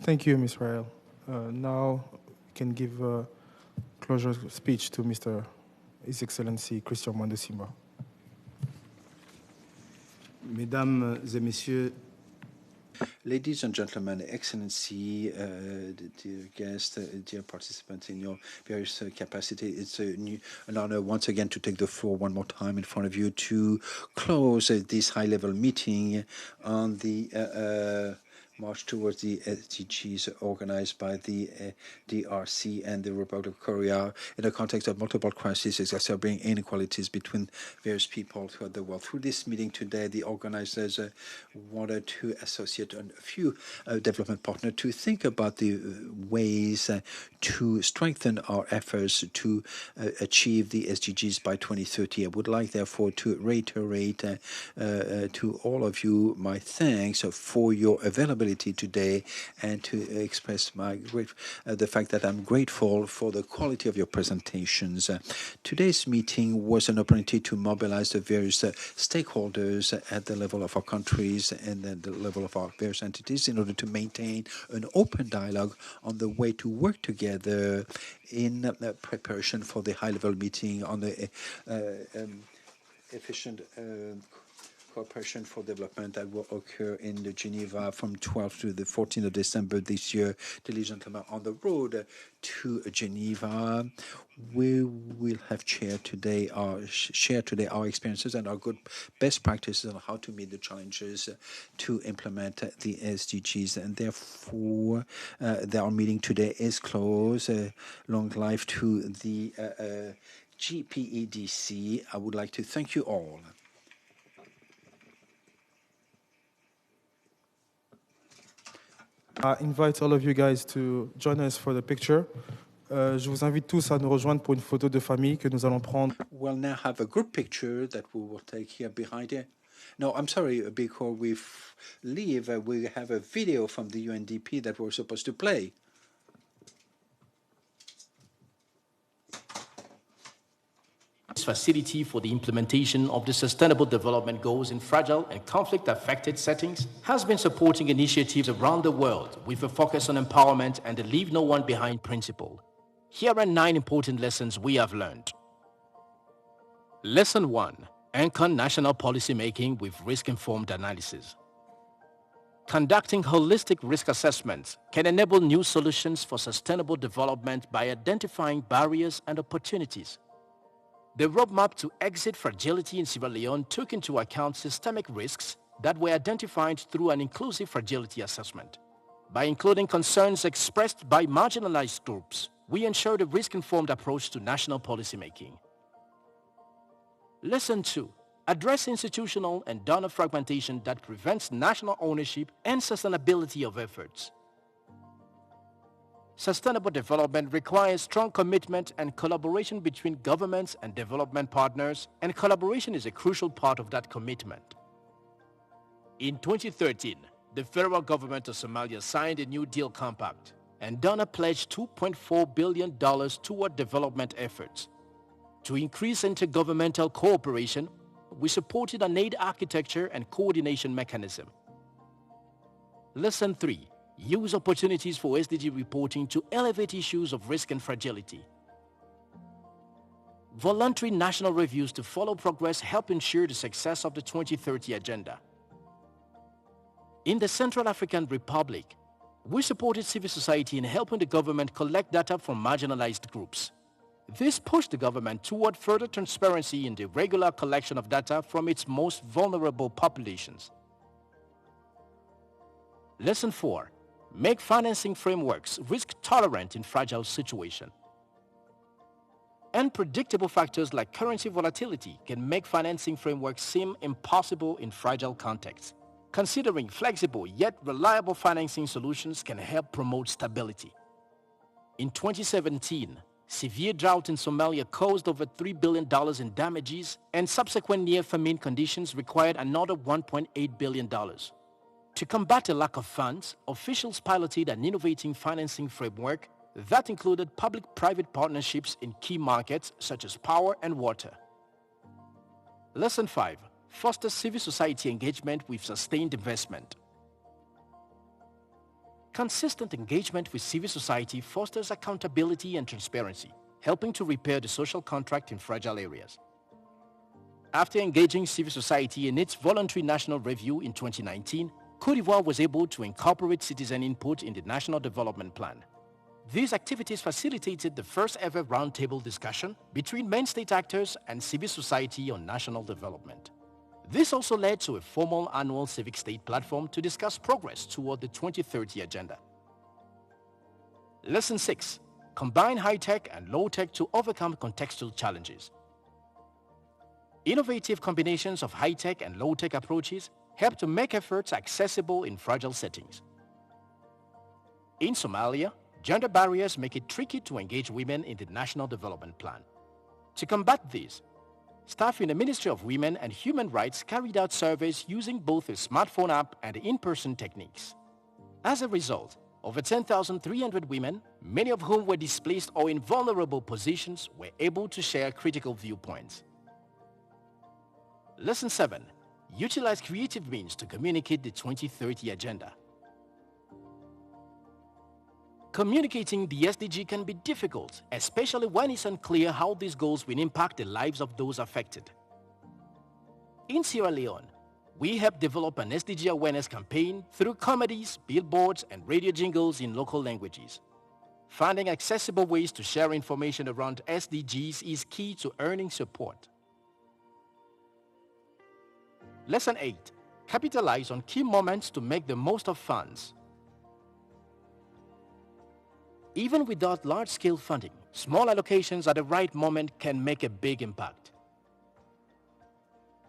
Thank you, Ms. Rael. Now we can give a closure speech to His Excellency Christian Mwando-Simba. Mesdames et Messieurs, ladies and gentlemen, Excellency, dear guests, dear participants in your various capacities, it's an honor once again to take the floor one more time in front of you to close this high-level meeting on the march towards the SDGs organized by the DRC and the Republic of Korea in the context of multiple crises exacerbating inequalities between various people throughout the world. Through this meeting today, the organizers wanted to associate a few development partners to think about the ways to strengthen our efforts to achieve the SDGs by 2030. I would like, therefore, to reiterate to all of you my thanks for your availability today and to express the fact that I'm grateful for the quality of your presentations. Today's meeting was an opportunity to mobilize the various stakeholders at the level of our countries and at the level of our various entities in order to maintain an open dialogue on the way to work together in preparation for the high-level meeting on the efficient cooperation for development that will occur in Geneva from 12th to the 14th of December this year. Ladies and gentlemen, on the road to Geneva, we will have shared today our experiences and our good best practices on how to meet the challenges to implement the SDGs. And therefore, our meeting today is closed. Long life to the GPEDC. I would like to thank you all. I invite all of you guys to join us for the picture. Je vous invite tous à nous rejoindre pour une photo de famille que nous allons prendre. We'll now have a group picture that we will take here behind here. No, I'm sorry, before we leave, we have a video from the UNDP that we're supposed to play. Facility for the implementation of the Sustainable Development Goals in fragile and conflict-affected settings has been supporting initiatives around the world with a focus on empowerment and the leave no one behind principle. Here are 9 important lessons we have learned. Lesson 1. Anchor national policy making with risk-informed analysis. Conducting holistic risk assessments can enable new solutions for sustainable development by identifying barriers and opportunities. The roadmap to exit fragility in Sierra Leone took into account systemic risks that were identified through an inclusive fragility assessment. By including concerns expressed by marginalized groups, we ensured a risk-informed approach to national policymaking. Lesson 2. Address institutional and donor fragmentation that prevents national ownership and sustainability of efforts. Sustainable development requires strong commitment and collaboration between governments and development partners, and collaboration is a crucial part of that commitment. In 2013, the federal government of Somalia signed a New Deal Compact, and donor pledged $2.4 billion toward development efforts. To increase intergovernmental cooperation, we supported an aid architecture and coordination mechanism. Lesson 3. Use opportunities for SDG reporting to elevate issues of risk and fragility. Voluntary national reviews to follow progress help ensure the success of the 2030 agenda. In the Central African Republic, we supported civil society in helping the government collect data from marginalized groups. This pushed the government toward further transparency in the regular collection of data from its most vulnerable populations. Lesson 4. Make financing frameworks risk-tolerant in fragile situations. Unpredictable factors like currency volatility can make financing frameworks seem impossible in fragile contexts. Considering flexible yet reliable financing solutions can help promote stability. In 2017, severe drought in Somalia caused over $3 billion in damages, and subsequent near-famine conditions required another $1.8 billion. To combat a lack of funds, officials piloted an innovative financing framework that included public-private partnerships in key markets such as power and water. Lesson 5. Foster civil society engagement with sustained investment. Consistent engagement with civil society fosters accountability and transparency, helping to repair the social contract in fragile areas. After engaging civil society in its voluntary national review in 2019, Côte d'Ivoire was able to incorporate citizen input in the National Development Plan. These activities facilitated the first ever roundtable discussion between main state actors and civil society on national development. This also led to a formal annual civic state platform to discuss progress toward the 2030 agenda. Lesson 6. Combine high-tech and low-tech to overcome contextual challenges. Innovative combinations of high-tech and low-tech approaches help to make efforts accessible in fragile settings. In Somalia, gender barriers make it tricky to engage women in the National Development Plan. To combat this, staff in the Ministry of Women and Human Rights carried out surveys using both a smartphone app and in-person techniques. As a result, over 10,300 women, many of whom were displaced or in vulnerable positions, were able to share critical viewpoints. Lesson 7. Utilize creative means to communicate the 2030 agenda. Communicating the SDG can be difficult, especially when it's unclear how these goals will impact the lives of those affected. In Sierra Leone, we helped develop an SDG awareness campaign through comedies, billboards, and radio jingles in local languages. Finding accessible ways to share information around SDGs is key to earning support. Lesson 8. Capitalize on key moments to make the most of funds. Even without large-scale funding, small allocations at the right moment can make a big impact.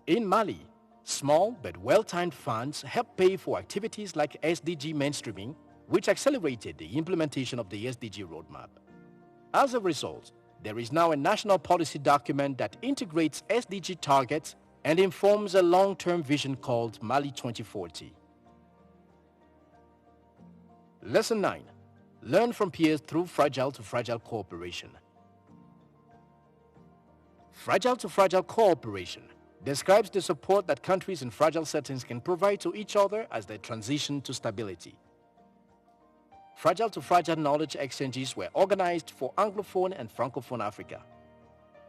In Mali, small but well-timed funds help pay for activities like SDG mainstreaming, which accelerated the implementation of the SDG roadmap. As a result, there is now a national policy document that integrates SDG targets and informs a long-term vision called Mali 2040. Lesson 9. Learn from peers through fragile to fragile cooperation. Fragile to fragile cooperation describes the support that countries in fragile settings can provide to each other as they transition to stability. Fragile to fragile knowledge exchanges were organized for Anglophone and Francophone Africa.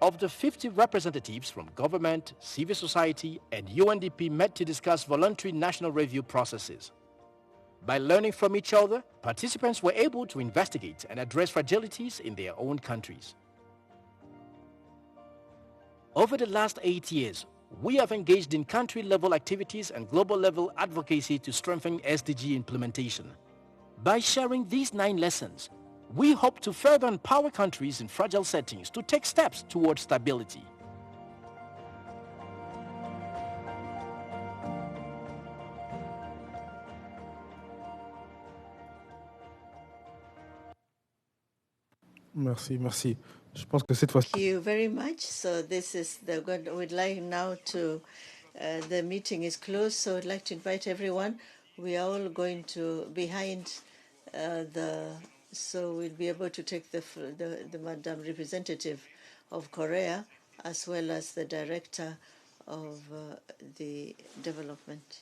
Of the 50 representatives from government, civil society, and UNDP met to discuss voluntary national review processes. By learning from each other, participants were able to investigate and address fragilities in their own countries. Over the last 8 years, we have engaged in country-level activities and global-level advocacy to strengthen SDG implementation. By sharing these 9 lessons, we hope to further empower countries in fragile settings to take steps towards stability. Merci, merci. Je pense que cette fois-ci. Thank you very much. So this is we'd like now to, the meeting is closed, so I'd like to invite everyone. We are all going to behind so we'll be able to take the Madam Representative of Korea, as well as the Director of the Development.